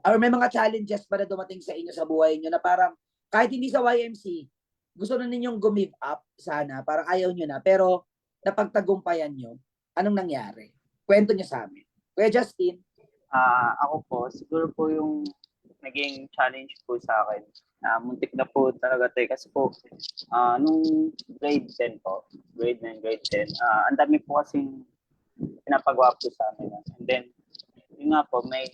Or may mga challenges ba na dumating sa inyo sa buhay nyo na parang kahit hindi sa YMC, gusto na ninyong gumive up sana, parang ayaw nyo na, pero napagtagumpayan nyo, anong nangyari? Kwento nyo sa amin. Kuya Justin? Ako po, siguro po yung naging challenge po sa akin. Muntik na po talaga tayo kasi po nung grade 10 po, grade 9, grade 10, ang dami po kasing pinapagawa po sa amin. And then, yun nga po, may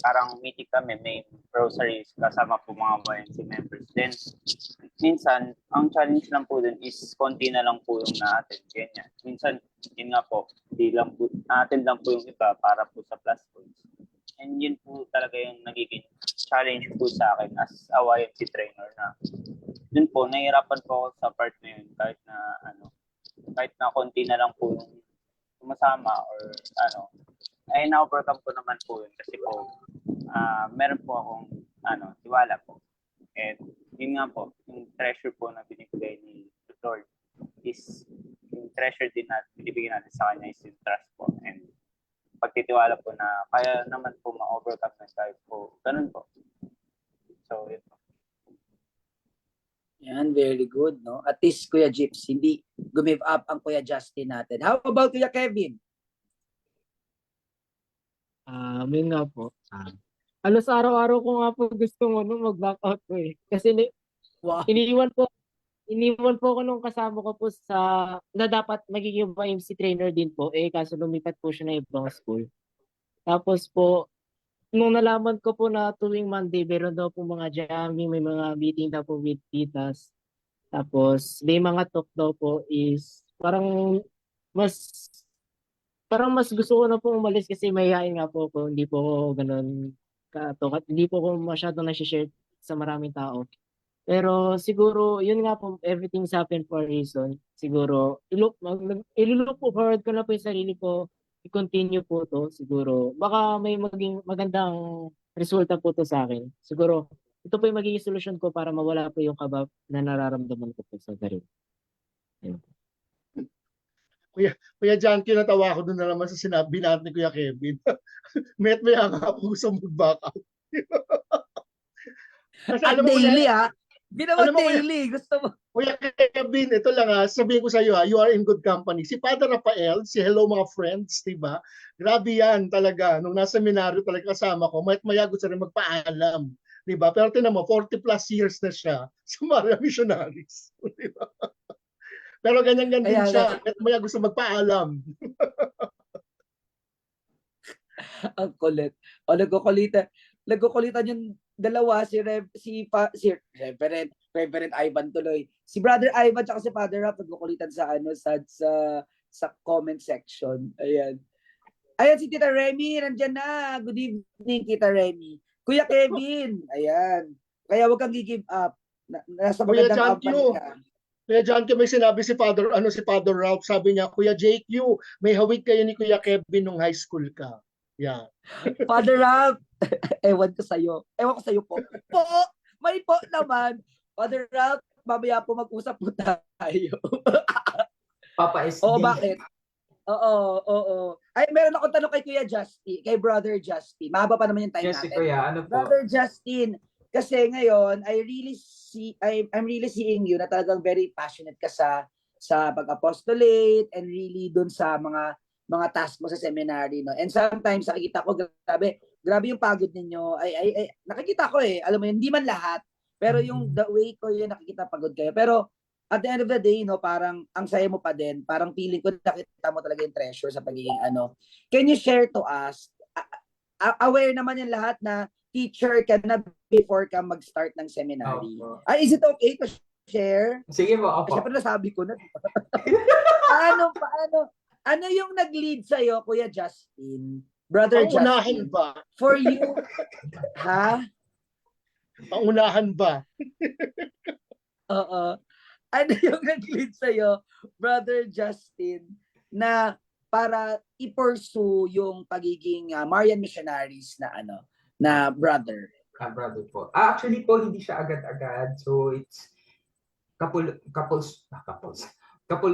parang meeting kami, may groceries kasama po mga YMC members. Then, minsan, ang challenge lang po dun is konti na lang po yung na-attend. Ganyan. Minsan, yun nga po, di lang po, na-attend lang po yung iba para po sa plus points. And yun po talaga yung nagiging challenge po sa akin as a YMC trainer na dun po, nahihirapan po ako sa part na yun kahit na konti na lang po yung sumasama or ay na-overcome ko naman po yun kasi po meron po akong tiwala po. And yun nga po, yung treasure po na binibigay ni Lord is yung treasure din na binibigay natin sa kanya is yung trust po and pagtitiwala po na kaya naman po ma-overcome na kahit po ganun po. So, yun po. Yan, very good, no? At least, Kuya Jips, hindi gumive up ang Kuya Justin natin. How about Kuya Kevin? Yun nga po. Halos araw-araw ko nga po gustong mag-back out ko eh. Kasi Wow. iniwan po ako nung kasama ko po na dapat magiging YMC trainer din po. Kaso lumipat po siya na ibang school. Tapos po, nung nalaman ko po na tuwing Monday, meron daw po mga jamming, may mga meeting daw po with titas. Tapos, may mga talk daw po is parang mas gusto ko na po umalis kasi mahihain nga po ako. Hindi po ako ganun hindi po ako masyadong nasi-share sa maraming tao. Pero siguro, yun nga po, everything's happened for a reason. Siguro, i-look po forward ko na po yung sarili ko, i-continue po to. Siguro, baka may maging magandang resulta po to sa akin. Siguro, ito po yung magiging solusyon ko para mawala po yung kaba na nararamdaman ko po sa sarili. Ayun. Kuya John, kinatawa ko doon na naman sa sinabi natin ni Kuya Kevin. Maya nga ako gusto mag-back out. Kasi At alam mo, daily, Ginawa Alam mo, daily. Gusto mo. Kuya Kevin, ito lang sabihin ko sa iyo you are in good company. Si Father Rafael, si Hello Mga Friends, di ba? Grabe yan talaga. Nung nasa seminaryo talaga kasama ko, maya gusto rin magpaalam. Di ba? Pero tinan mo, 40 plus years na siya sa Maria Missionaries. Di ba? Pero ganyan din siya. Maya gusto magpaalam. Ang kulit. O nagkukulitan yung dalawa si Reverend Ivan tuloy. Si Brother Ivan at si Father Rap nagkukulitan sa comment section. Ayan. Ayan si Tita Remy, nandiyan na. Good evening, Tita Remy. Kuya Kevin, ayan. Kaya wag kang gi-give up. Nasa magandang company ka. Kuya John, may sinabi si Father Ralph, sabi niya, Kuya JQ, may hawig kayo ni Kuya Kevin nung high school ka. Yeah. Father Ralph, ewan ko sa'yo po. May po naman. Father Ralph, mamaya po mag-usap po tayo. Papa SD. Oo, bakit? Oo. Ay, meron akong tanong kay Kuya Justin, kay Brother Justin. Mahaba pa naman yung time Yes, si natin. Kuya, ano po? Brother Justin, kasi ngayon, I'm really seeing you na talagang very passionate ka sa pag-apostolate and really dun sa mga task mo sa seminary, no? And sometimes nakikita ko, grabe yung pagod ninyo. Ay nakikita ko alam mo yun, hindi man lahat, pero yung the way ko yun nakikita pagod kayo. Pero at the end of the day, no, parang ang saya mo pa din. Parang feeling ko nakita mo talaga yung treasure sa pagiging ano. Can you share to us, aware naman yung lahat na teacher ka na before ka mag-start ng seminary. Is it okay to share? Sige po, opo. Siyempre nasabi ko na. Ano yung nag-lead sa'yo, Kuya Justin? Brother Pangunahan Justin. ba? For you, ha? Pangunahan ba? Oo. Ano yung nag-lead sa'yo, Brother Justin, na para i-pursue yung pagiging Marian missionaries na brother? Brother po. Actually po, hindi siya agad-agad. So, it's couple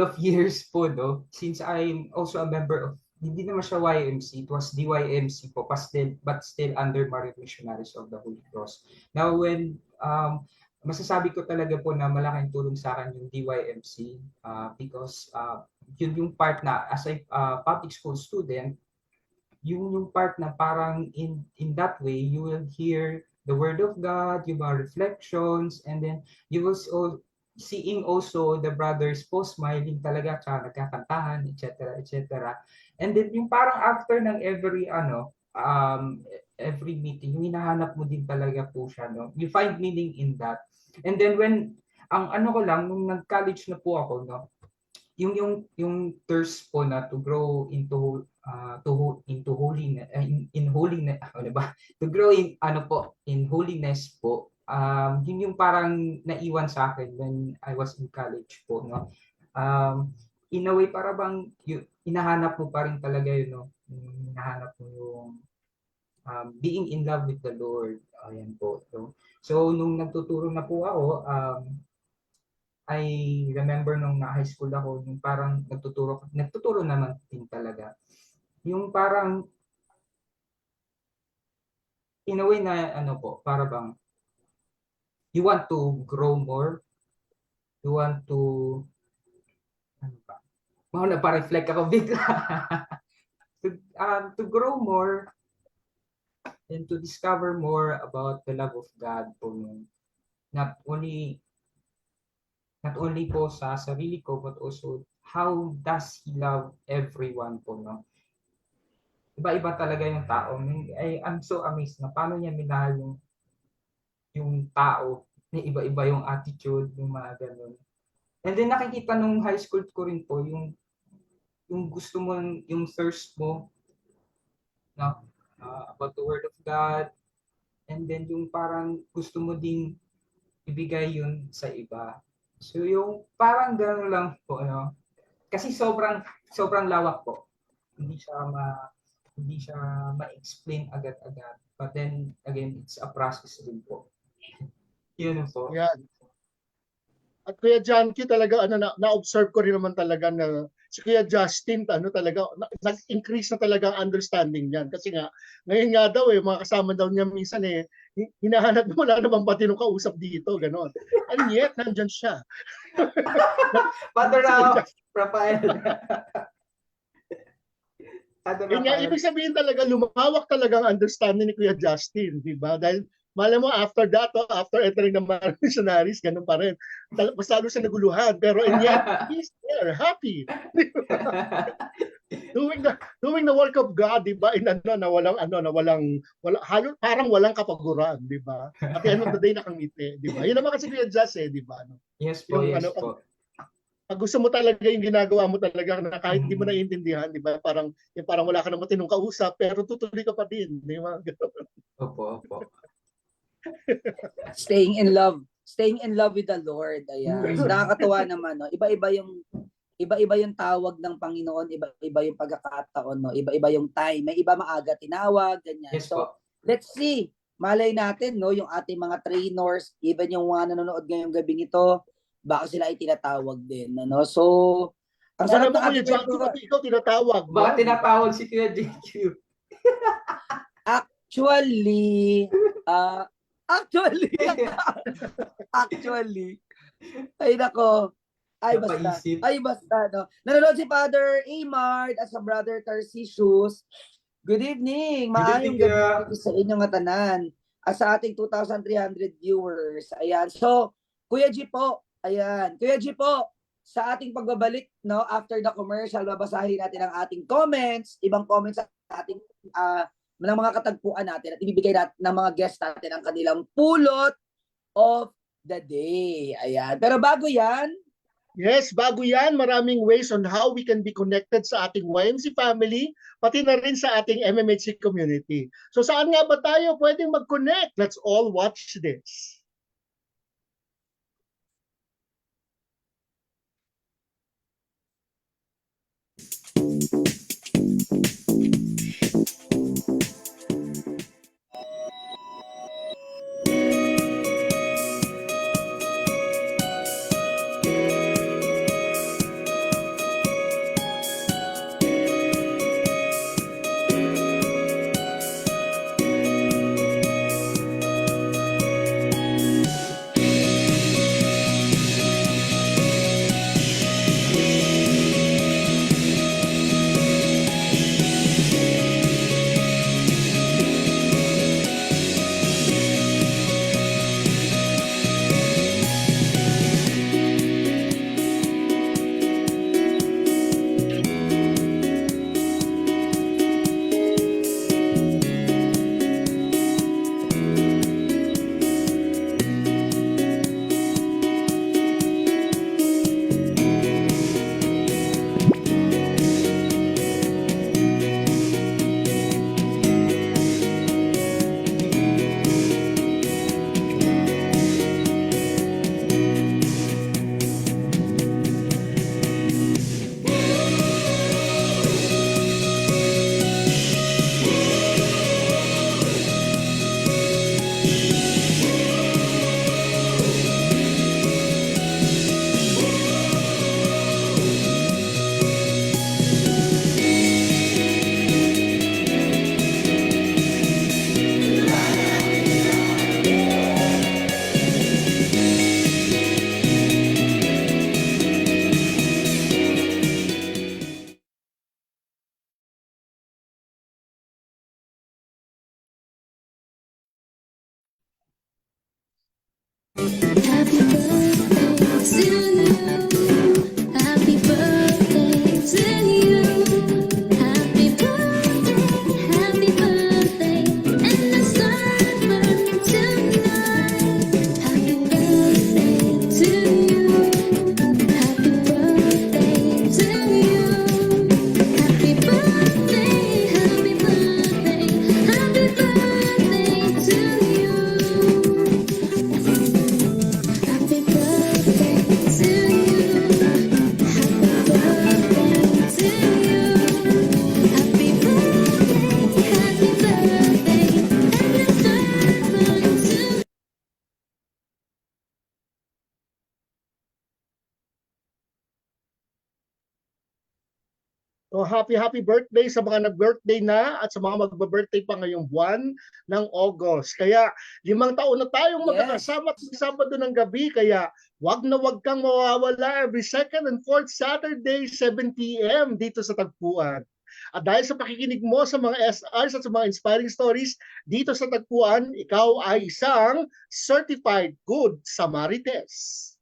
of years po, no? Since I'm also a member of, hindi naman siya YMC, it was DYMC po, but still under Marian Missionaries of the Holy Cross. Now, when, masasabi ko talaga po na malaking tulong sa akin yung DYMC because yun yung part na as a public school student, yung part na parang in that way, you will hear the Word of God, yung mga reflections, and then you will seeing also the brothers po smiling talaga, tsaka nagkakantahan, etc., etc. And then yung parang after ng every meeting, yung hinahanap mo din talaga po siya, no? You find meaning in that. And then when, nung nag-college na po ako, no? Yung thirst po na to grow into holiness, in holiness, to grow in in holiness po, yun yung parang naiwan sa akin when I was in college po, no? In a way, para bang hinahanap mo pa rin talaga yun, no? Hinahanap mo yung being in love with the Lord. Ayan po. So nung nagtuturo na po ako, I remember nung na-high school ako, yung parang nagtuturo naman din talaga. Yung parang, in a way na, para bang, you want to grow more, you want to, pa-reflect ako bigla. To grow more, and to discover more about the love of God po, not only po sa sarili ko, but also how does He love everyone po, no? Iba-iba talaga yung tao. I'm so amazed na paano niya minahal yung tao. Iba-iba yung attitude, yung mga ganun. And then nakikita nung high school ko rin po, yung gusto mo, yung thirst mo, no? About the Word of God. And then yung parang gusto mo ding ibigay yun sa iba. So yung parang gano'n lang po, no? Kasi sobrang lawak po. Hindi siya ma-explain agad-agad. But then again, it's a process din po. Yun po. Yan. At Kuya Janky talaga na-observe ko rin naman talaga na si Kuya Justin talaga nag-increase na talaga ang understanding niyan kasi nga ngayon nga daw mga kasama daw niya minsan hinahanap mo wala namang pati nung kausap dito ganon. And yet nandiyan siya. Father Rafael. Yun nga, ibig sabihin talaga lumawak talaga ang understanding ni Kuya Justin, di ba? Dahil malam mo, after that, after entering the Marian Missionaries, ganun pa rin. Mas lalo siya naguluhan. Pero in yet, he's there, happy. doing the work of God, di ba? In parang walang kapaguran, di ba? At the end of the day, nakangiti, di ba? Yun naman kasi Kuya Jus, di ba? Yes po, po. Pag gusto mo talaga yung ginagawa mo talaga na kahit di mo naiintindihan, di ba? Parang wala ka naman tinong kausap, pero tutuloy ka pa din, di ba? Opo. Staying in love with the Lord. Ayan. So, nakakatuwa naman, no? Iba-iba yung tawag ng Panginoon, iba-iba yung pagkakataon, no? Iba-iba yung time. May iba maaga tinawag, ganyan. Yes, so, let's see. Malay natin, no, yung ating mga trainers, even yung mga nanonood ngayong gabing ito, baka sila ay tinatawag din, ano? So, ang Para sarap mo ng Kuya ating Jackie, kwentuhan. pati ikaw tinatawag mo. Baka tinatawag si Kuya JQ. Actually, actually, ay nako, Napaisip. no. Nanonood si Father Amard at sa Brother Tarcisius. Good evening, Good maayong evening, gabi Kuya. sa inyong mga tanan. At sa ating 2,300 viewers. Ayan. So, Kuya G po, ayan. Kuya G po, sa ating pagbabalik, no, after the commercial, babasahin natin ang ating comments, ibang comments sa ating ng mga katagpuan natin at ibibigay natin ng mga guests natin ang kanilang pulot of the day. Ayan. Pero bago yan, Yes, bago yan, maraming ways on how we can be connected sa ating YMC family, pati na rin sa ating MMHC community. So saan nga ba tayo pwedeng mag-connect? Let's all watch this. Happy birthday to you. Happy birthday to you. Happy birthday, and the sun burns tonight. Happy birthday to you. Happy birthday to you. Happy birthday, happy birthday, happy birthday to you. Happy birthday to you. Happy birthday to you. Happy birthday, and the sun burns tonight. So happy birthday sa mga nag-birthday na at sa mga magba-birthday pa ngayong buwan ng August. Kaya 5 taon na tayong magkakasama sa Sabado ng gabi. Kaya wag na wag kang mawawala every second and fourth Saturday, 7 p.m. dito sa Tagpuan. At dahil sa pakikinig mo sa mga SRs at sa mga inspiring stories dito sa Tagpuan, ikaw ay isang Certified Good Samarites.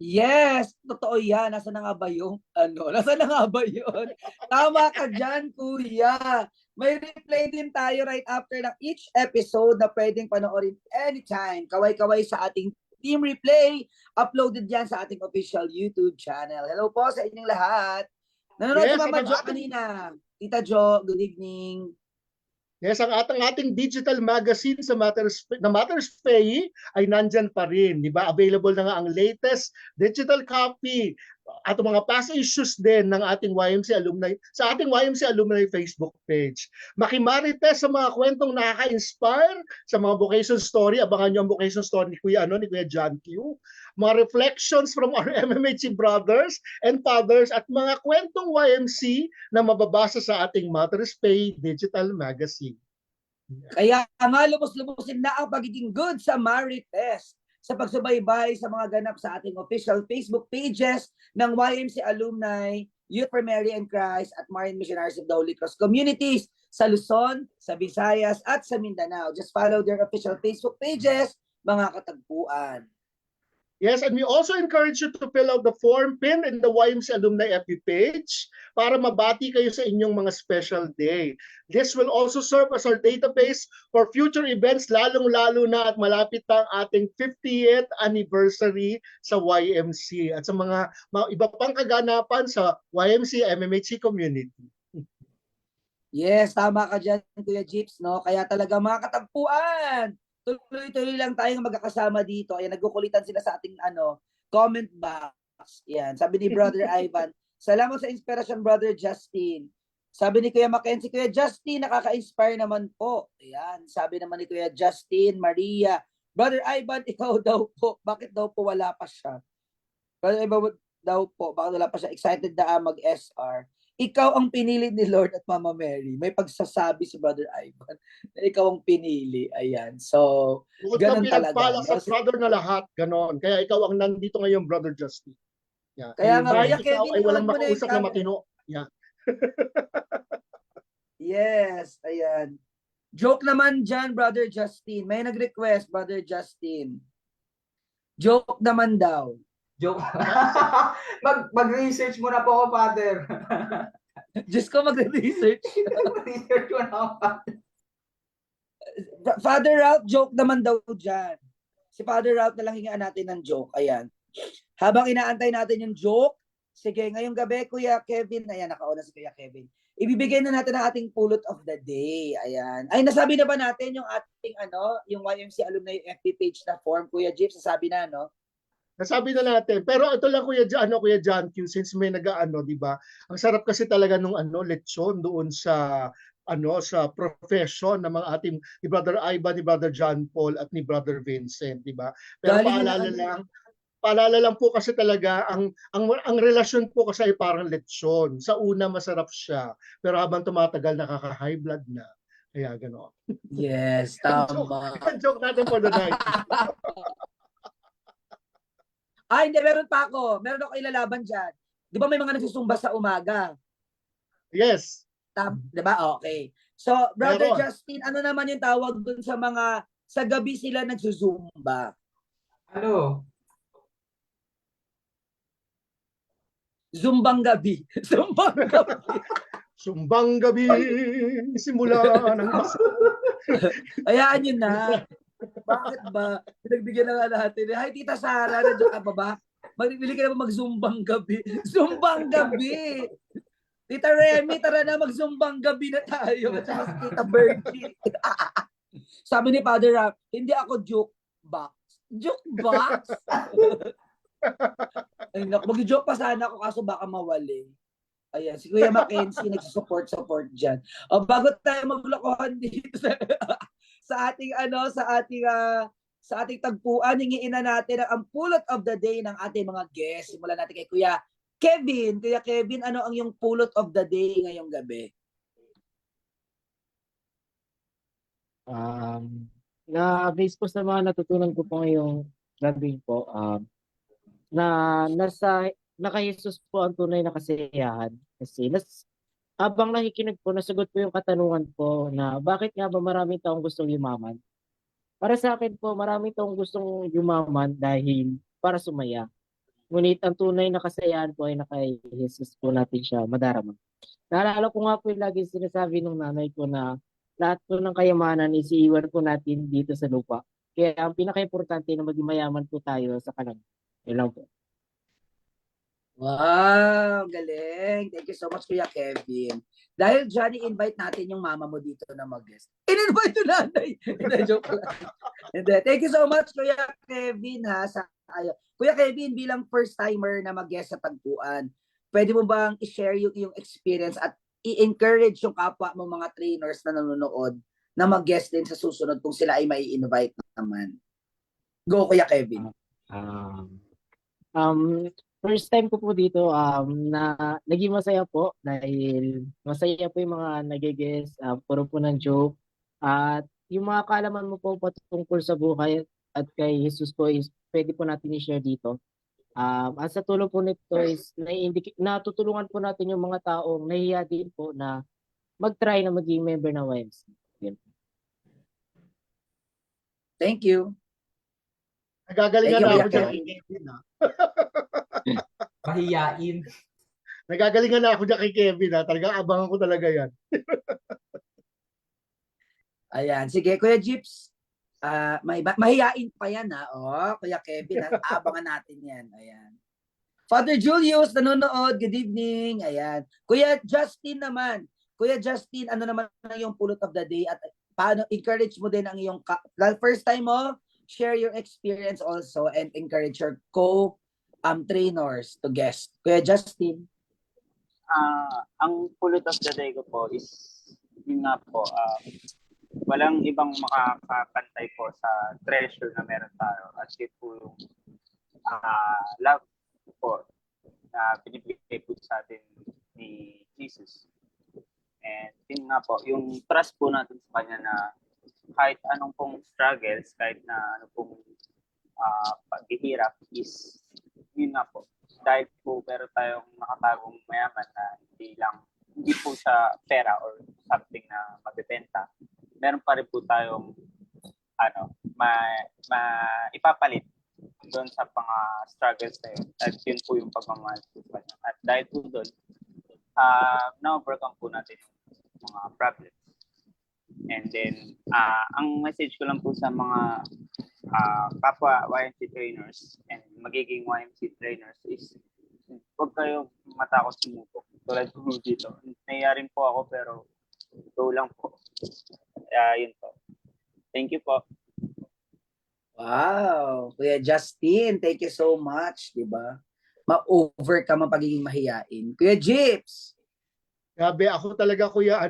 yes, totoo yan. Nasaan na nga ba yung, nasaan na nga ba yun? Tama ka dyan, kuya. May replay din tayo right after ng each episode na pwedeng panoorin anytime. Kaway-kaway sa ating team replay. Uploaded yan sa ating official YouTube channel. Hello po sa inyong lahat. Nanonood Yes, si Mama at ang Jo ating- kanina. Tita Jo, good evening. Yes, ang ating digital magazine sa Matters Pay ay nandyan pa rin, di ba? Available na nga ang latest digital copy at mga past issues din ng ating YMC alumni sa ating YMC alumni Facebook page. Makimarites sa mga kwentong nakaka-inspire, sa mga vocation story, abangan nyo ang vocation story ni Kuya John Q. Mga reflections from our MMHC brothers and fathers at mga kwentong YMC na mababasa sa ating Mother's Pay digital magazine. Kaya nga lubos-lubusin na ang pagiging good sa Marites sa pagsubaybay sa mga ganap sa ating official Facebook pages ng YMC Alumni, Youth for Mary and Christ at Marian Missionaries of the Holy Cross communities sa Luzon, sa Visayas at sa Mindanao. Just follow their official Facebook pages, mga katagpuan. Yes, and we also encourage you to fill out the form pinned in the YMC Alumni FB page para mabati kayo sa inyong mga special day. This will also serve as our database for future events, lalong-lalo na at malapit ang ating 50th anniversary sa YMC at sa mga iba pang kaganapan sa YMC MMHC community. Yes, tama ka dyan, Kuya Jeeps, no? Kaya talaga mga katagpuan, tuloy-tuloy lang tayong magkakasama dito. Ayan, nagkukulitan sila sa ating comment box. Yan, sabi ni Brother Ivan, salamat sa inspirasyon, Brother Justin. Sabi ni Kuya Mackenzie, Kuya Justin, nakaka-inspire naman po. Ayan, sabi naman ni Kuya Justin, Maria, Brother Ivan, ikaw daw po. Bakit daw po wala pa siya? Brother Ivan daw po, bakit wala pa siya? Excited na mag-SR. Ikaw ang pinili ni Lord at Mama Mary. May pagsasabi si Brother Ivan na ikaw ang pinili. Ayan. So, ganun talaga. Sa brother na lahat, ganon. Kaya ikaw ang nandito ngayon, Brother Justin. Yeah. Kaya nga, Kuya Kevin, ay walang iwan mo na makausap na yung matino. Yeah. Yes, ayan. Joke naman dyan, Brother Justin. May nag-request, Brother Justin. Joke naman daw. Joke. Mag-research muna po ako, Father. Diyos ko, mag-research. Research mo na ako, Father. Father Ralph, joke naman daw dyan. Si Father Ralph na lang hingaan natin ng joke. Ayan. Habang inaantay natin yung joke, sige, ngayong gabi, Kuya Kevin, ayan, nakauna si Kuya Kevin. Ibibigay na natin ang ating pulot of the day. Ayan. Ay, nasabi na ba natin yung ating, yung YMC Alumni FB page na form, Kuya Jeep? Sasabi na, no? Nasabi na natin. Pero ito lang Kuya John Q, since may di ba? Ang sarap kasi talaga nung lechon doon sa sa profession ng mga ating ni Brother Ivan, ni Brother John Paul at ni Brother Vincent, di ba? Pero paalala lang po kasi talaga ang relasyon po kasi ay parang lechon. Sa una masarap siya, pero habang tumatagal nakaka-high blood na. Kaya gano'n. Yes, tama. Joke natin for the night. Ay, hindi, meron pa ako. Meron ako ilalaban dyan. Di ba may mga nagsusumba sa umaga? Yes. Di ba? Okay. So, Brother Meron. Justin, ano naman yung tawag dun sa mga, sa gabi sila nagsusumba? Ano? Zumbang gabi. Zumbang gabi. Sumbang gabi, simula ng Hayaan nyo na. Bakit ba? Pinagbigyan na nga natin. Hi, Tita Sara, nandiyan ka pa ba? Magbili ka na ba mag-zumbang gabi? Zumbang gabi! Tita Remy, tara na mag-zumbang gabi na tayo. At saka si Tita Bertie. Sabi ni Father Rap, hindi ako jukebox. Jukebox? Ay, mag-joke pa sana ako kaso baka mawali. Ayan, si Kuya Mackenzie nagsusupport dyan. O, bago tayo maglokohan dito sa ating sa ating tagpuan, hingiin na natin ang pulot of the day ng ating mga guests. Simulan natin kay Kuya Kevin. Kuya Kevin, ano ang yung pulot of the day ngayong gabi? Na-base po sa mga natutunan ko po ngayong gabi po, na naka-Jesus po ang tunay na kasiyahan. Kasi habang nakikinig po, nasagot po yung katanungan po na bakit nga ba maraming taong gustong yumaman? Para sa akin po, maraming taong gustong yumaman dahil para sumaya. Ngunit ang tunay na kasiyahan po ay naka-Jesus po natin siya madarama. Naalala ko nga po yung lagi sinasabi ng nanay ko na lahat po ng kayamanan is iiwan po natin dito sa lupa. Kaya ang pinaka-importante na maging mayaman po tayo sa kanan. Yun lang po. Wow, galing. Thank you so much, Kuya Kevin. Dahil dyan, i-invite natin yung mama mo dito na mag-guest. In-invite yung nanay. Hindi, joke lang. Hindi. Thank you so much, Kuya Kevin, sa tayo. Kuya Kevin, bilang first timer na mag-guest sa Tagpuan, pwede mo bang i-share yung experience at i-encourage yung kapwa mo mga trainers na nanonood na mag-guest din sa susunod kung sila ay may invite naman? Go, Kuya Kevin. First time ko po dito na naging masaya po dahil masaya po yung mga nag-guest, puro po ng joke at yung mga kaalaman mo po patungkol sa buhay at kay Jesus po is pwede po natin i-share dito. At sa tulong po nito is natutulungan po natin yung mga taong nahihiya din po na mag-try na maging member ng YMC. Yun. Thank you. Nagagalingan Thank you, na ako Kuya dyan Kevin. kay Kevin. Mahiyain. Nagagalingan na ako dyan kay Kevin. Talagang abangan ko talaga yan. Ayan. Sige, Kuya Jips. Mahiyain pa yan, ha? Kuya Kevin, abangan natin yan. Ayan. Father Julius, nanonood. Good evening. Ayan. Kuya Justin naman. Kuya Justin, ano naman yung pulot of the day? At paano encourage mo din ang iyong first time mo, share your experience also and encourage your trainers to guest. Kuya Justin. Ang pulot of the day ko po is yun nga po, walang ibang makakapantay po sa treasure na meron tayo at yun po yung love po na binibigay po sa atin ni Jesus. And yun nga po, yung trust po natin sa Kanya na kahit anong pong struggles, kahit na anong pong paghihirap is yun nga po. Dahil po meron tayong nakatagong mayaman na hindi po sa pera or something na mabibenta. Meron pa rin po tayong ipapalit doon sa mga struggles na yun. At yun po yung pagmamahal po sa Kanya. At dahil po doon, na-overcome po natin yung mga problems. And then, ang message ko lang po sa mga kapwa YMC trainers and magiging YMC trainers is huwag kayong matakot sumubok. Tulad po dito. Nangyayari po ako pero go lang po. Yun po. Thank you po. Wow, Kuya Justin, thank you so much, di ba? Ma-overcome ang pagiging mahiyain. Kuya Jips. Grabe, ako talaga Kuya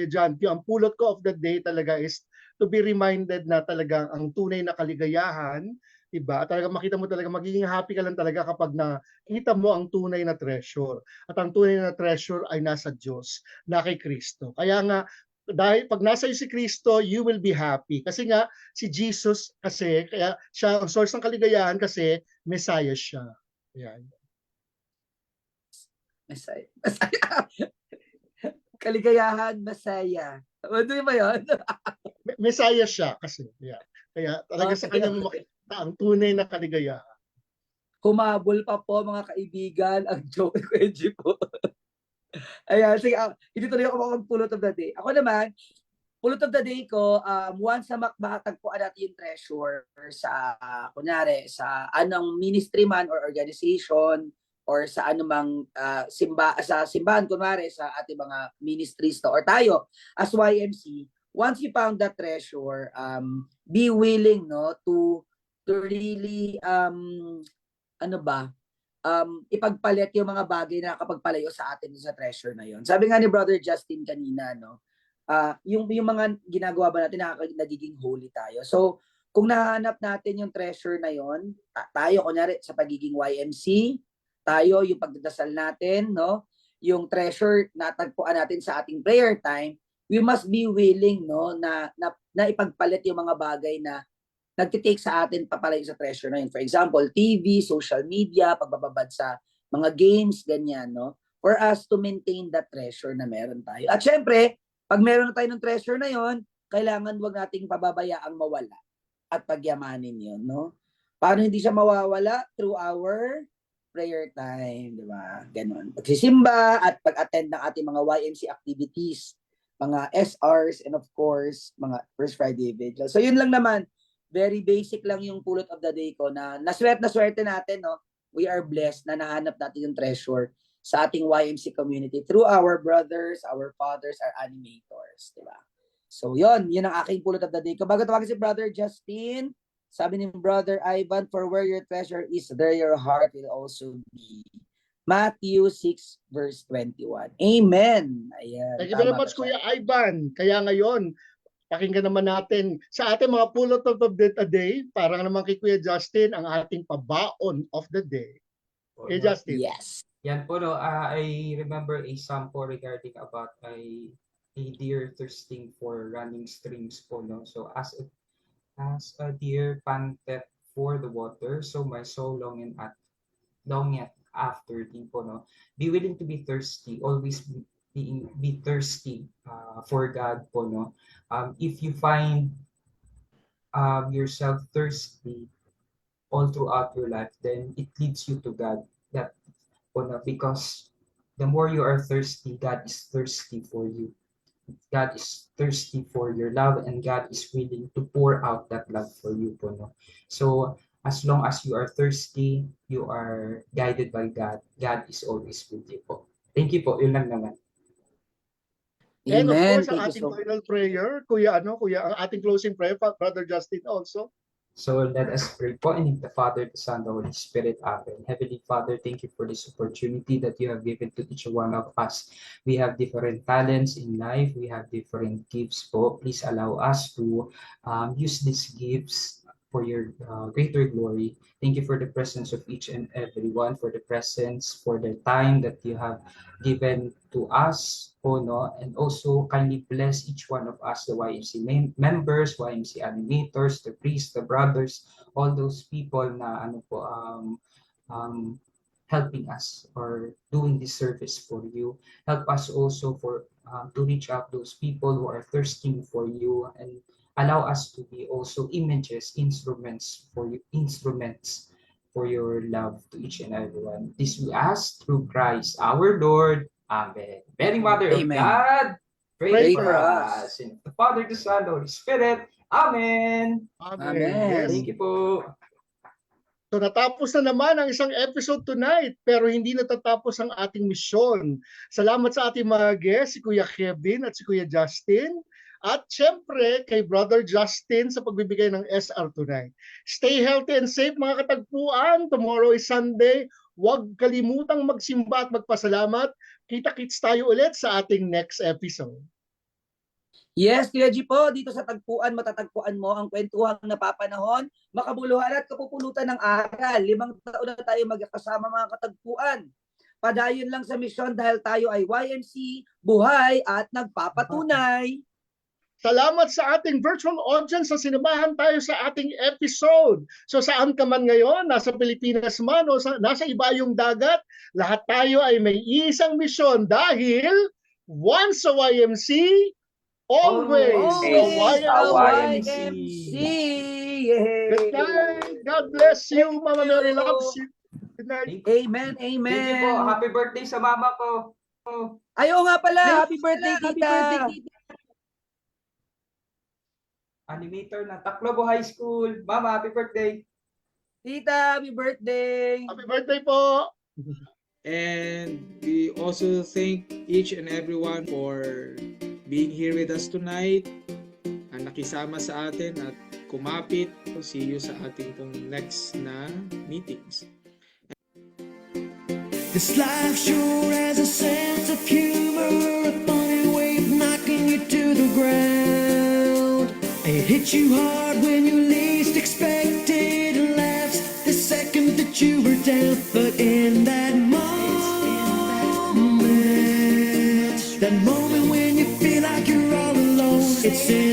John, ang pulot ko of the day talaga is to be reminded na talaga ang tunay na kaligayahan, diba? Talaga makita mo talaga magiging happy ka lang talaga kapag nakita mo ang tunay na treasure. At ang tunay na treasure ay nasa Diyos, na kay Kristo. Kaya nga dahil pag nasa iyo si Kristo, you will be happy. Kasi nga si Jesus kasi kaya siya ang source ng kaligayahan kasi Messiah siya. Ayan. Messiah. Kaligayahan, Messiah. Ano ba yun? Messiah siya kasi. Yeah. Kaya talaga sa kanya mo makita ang tunay na kaligayahan. Humabol pa po mga kaibigan ang joke ko po. Ayan, sige, hindi tuloy ako makapulot of the day. Ako naman, pulot of the day ko, once na makatagpuan natin yung treasure sa, kunyari, sa anong ministry man or organization or sa anumang sa simbahan, kunwari, sa ating mga ministries to, or tayo, as YMC, once you found that treasure, be willing, no, to really, ipagpalit yung mga bagay na nakapagpalayo sa atin sa treasure na yon. Sabi nga ni Brother Justin kanina, no, yung mga ginagawa ba natin nagiging holy tayo. So, kung nahanap natin yung treasure na yon, tayo kunyari sa pagiging YMC, tayo yung pagdadasal natin, no, yung treasure na tagpuan natin sa ating prayer time, we must be willing, no, na ipagpalit yung mga bagay na nagtitake sa atin papalayo sa treasure na yun. For example, TV, social media, pagbababad sa mga games, ganyan, no? For us to maintain that treasure na meron tayo. At syempre, pag meron na tayo ng treasure na yon, kailangan wag nating pababayaang mawala at pagyamanin yun, no? Paano hindi siya mawawala? Through our prayer time, di ba? Ganon. Pagsisimba at pag-attend ng ating mga YMC activities, mga SRs, and of course, mga First Friday Vigil. So yun lang naman. Very basic lang yung pulot of the day ko na swerte natin, no? We are blessed na nahanap natin yung treasure sa ating YMC community through our brothers, our fathers, our animators, di ba? So yun ang aking pulot of the day ko. Bago tawagin si Brother Justin, Sabi ni Brother Ivan, for where your treasure is, there your heart will also be. Matthew 6 verse 21. Amen. Ayan. Thank you very tama much, ka siya. Kuya Ivan. Kaya ngayon, pakinggan naman natin sa ating mga pulot of the day, parang naman kay Kuya Justin, ang ating pabaon of the day. Kuya Justin. Yes. Yan po, no, I remember a psalm po regarding about a deer thirsting for running streams po, no. So as a deer panteth for the water, so my soul longeth after thee po, no. Be willing to be thirsty, always be thirsty for God po, no. If you find yourself thirsty all throughout your life, then it leads you to God. That po, no, because the more you are thirsty, God is thirsty for you. God is thirsty for your love, and God is willing to pour out that love for you po, no. So as long as you are thirsty, you are guided by God. God is always with you po. Thank you po. Yun lang naman. And of Amen. course, ang Thank you ating so final prayer, Kuya, ang ating closing prayer, Brother Justin also. So let us pray po in the Father, the Son, the Holy Spirit. Amen. Heavenly Father, thank you for this opportunity that you have given to each one of us. We have different talents in life. We have different gifts po. Please allow us to use these gifts for your greater glory. Thank you for the presence of each and everyone, for the presence, for the time that you have given to us, po, no? And also kindly bless each one of us, the YMC members, YMC animators, the priests, the brothers, all those people na helping us or doing this service for you. Help us also for to reach out those people who are thirsting for you, and allow us to be also instruments for your love to each and everyone. This we ask through Christ our Lord. Amen. Mary Mother Amen. of God, pray Pray for for us. In the Father, the Son, the Holy Spirit. Amen. Amen. Amen. Thank you po. So natapos na naman ang isang episode tonight, pero hindi natatapos ang ating misyon. Salamat sa ating mga guests, si Kuya Kevin at si Kuya Justin. At syempre, kay Brother Justin sa pagbibigay ng SR tonight. Stay healthy and safe mga katagpuan. Tomorrow is Sunday. Huwag kalimutang magsimba at magpasalamat. Kita-kits tayo ulit sa ating next episode. Yes, Kuya G po, dito sa Tagpuan, matatagpuan mo ang kwentuhang napapanahon, makabuluhan at kapupulutan ng aral. 5 taon na tayo magkasama mga katagpuan. Padayon lang sa misyon dahil tayo ay YMC, buhay at nagpapatunay. Salamat sa ating virtual audience sa sinamahan tayo sa ating episode. So saan ka man ngayon, nasa Pilipinas man o nasa ibayong dagat, lahat tayo ay may isang misyon dahil once a YMC, always a YMC. Yay! Good night. God bless you, Mama Mary loves you. Good night. Amen, Thank you po. amen. Happy birthday sa mama ko. Ayaw nga pala, happy birthday, tita. Animator ng Tacloban High School. Mama, happy birthday. Tita, happy birthday. Happy birthday po. And we also thank each and everyone for being here with us tonight. Nakisama sa atin at kumapit. See you sa ating pong next na meetings. This life sure has a sense of humor, a funny way of knocking you to the ground. It hits you hard when you least expect it, and laughs the second that you were down. But in that moment when you feel like you're all alone, it's in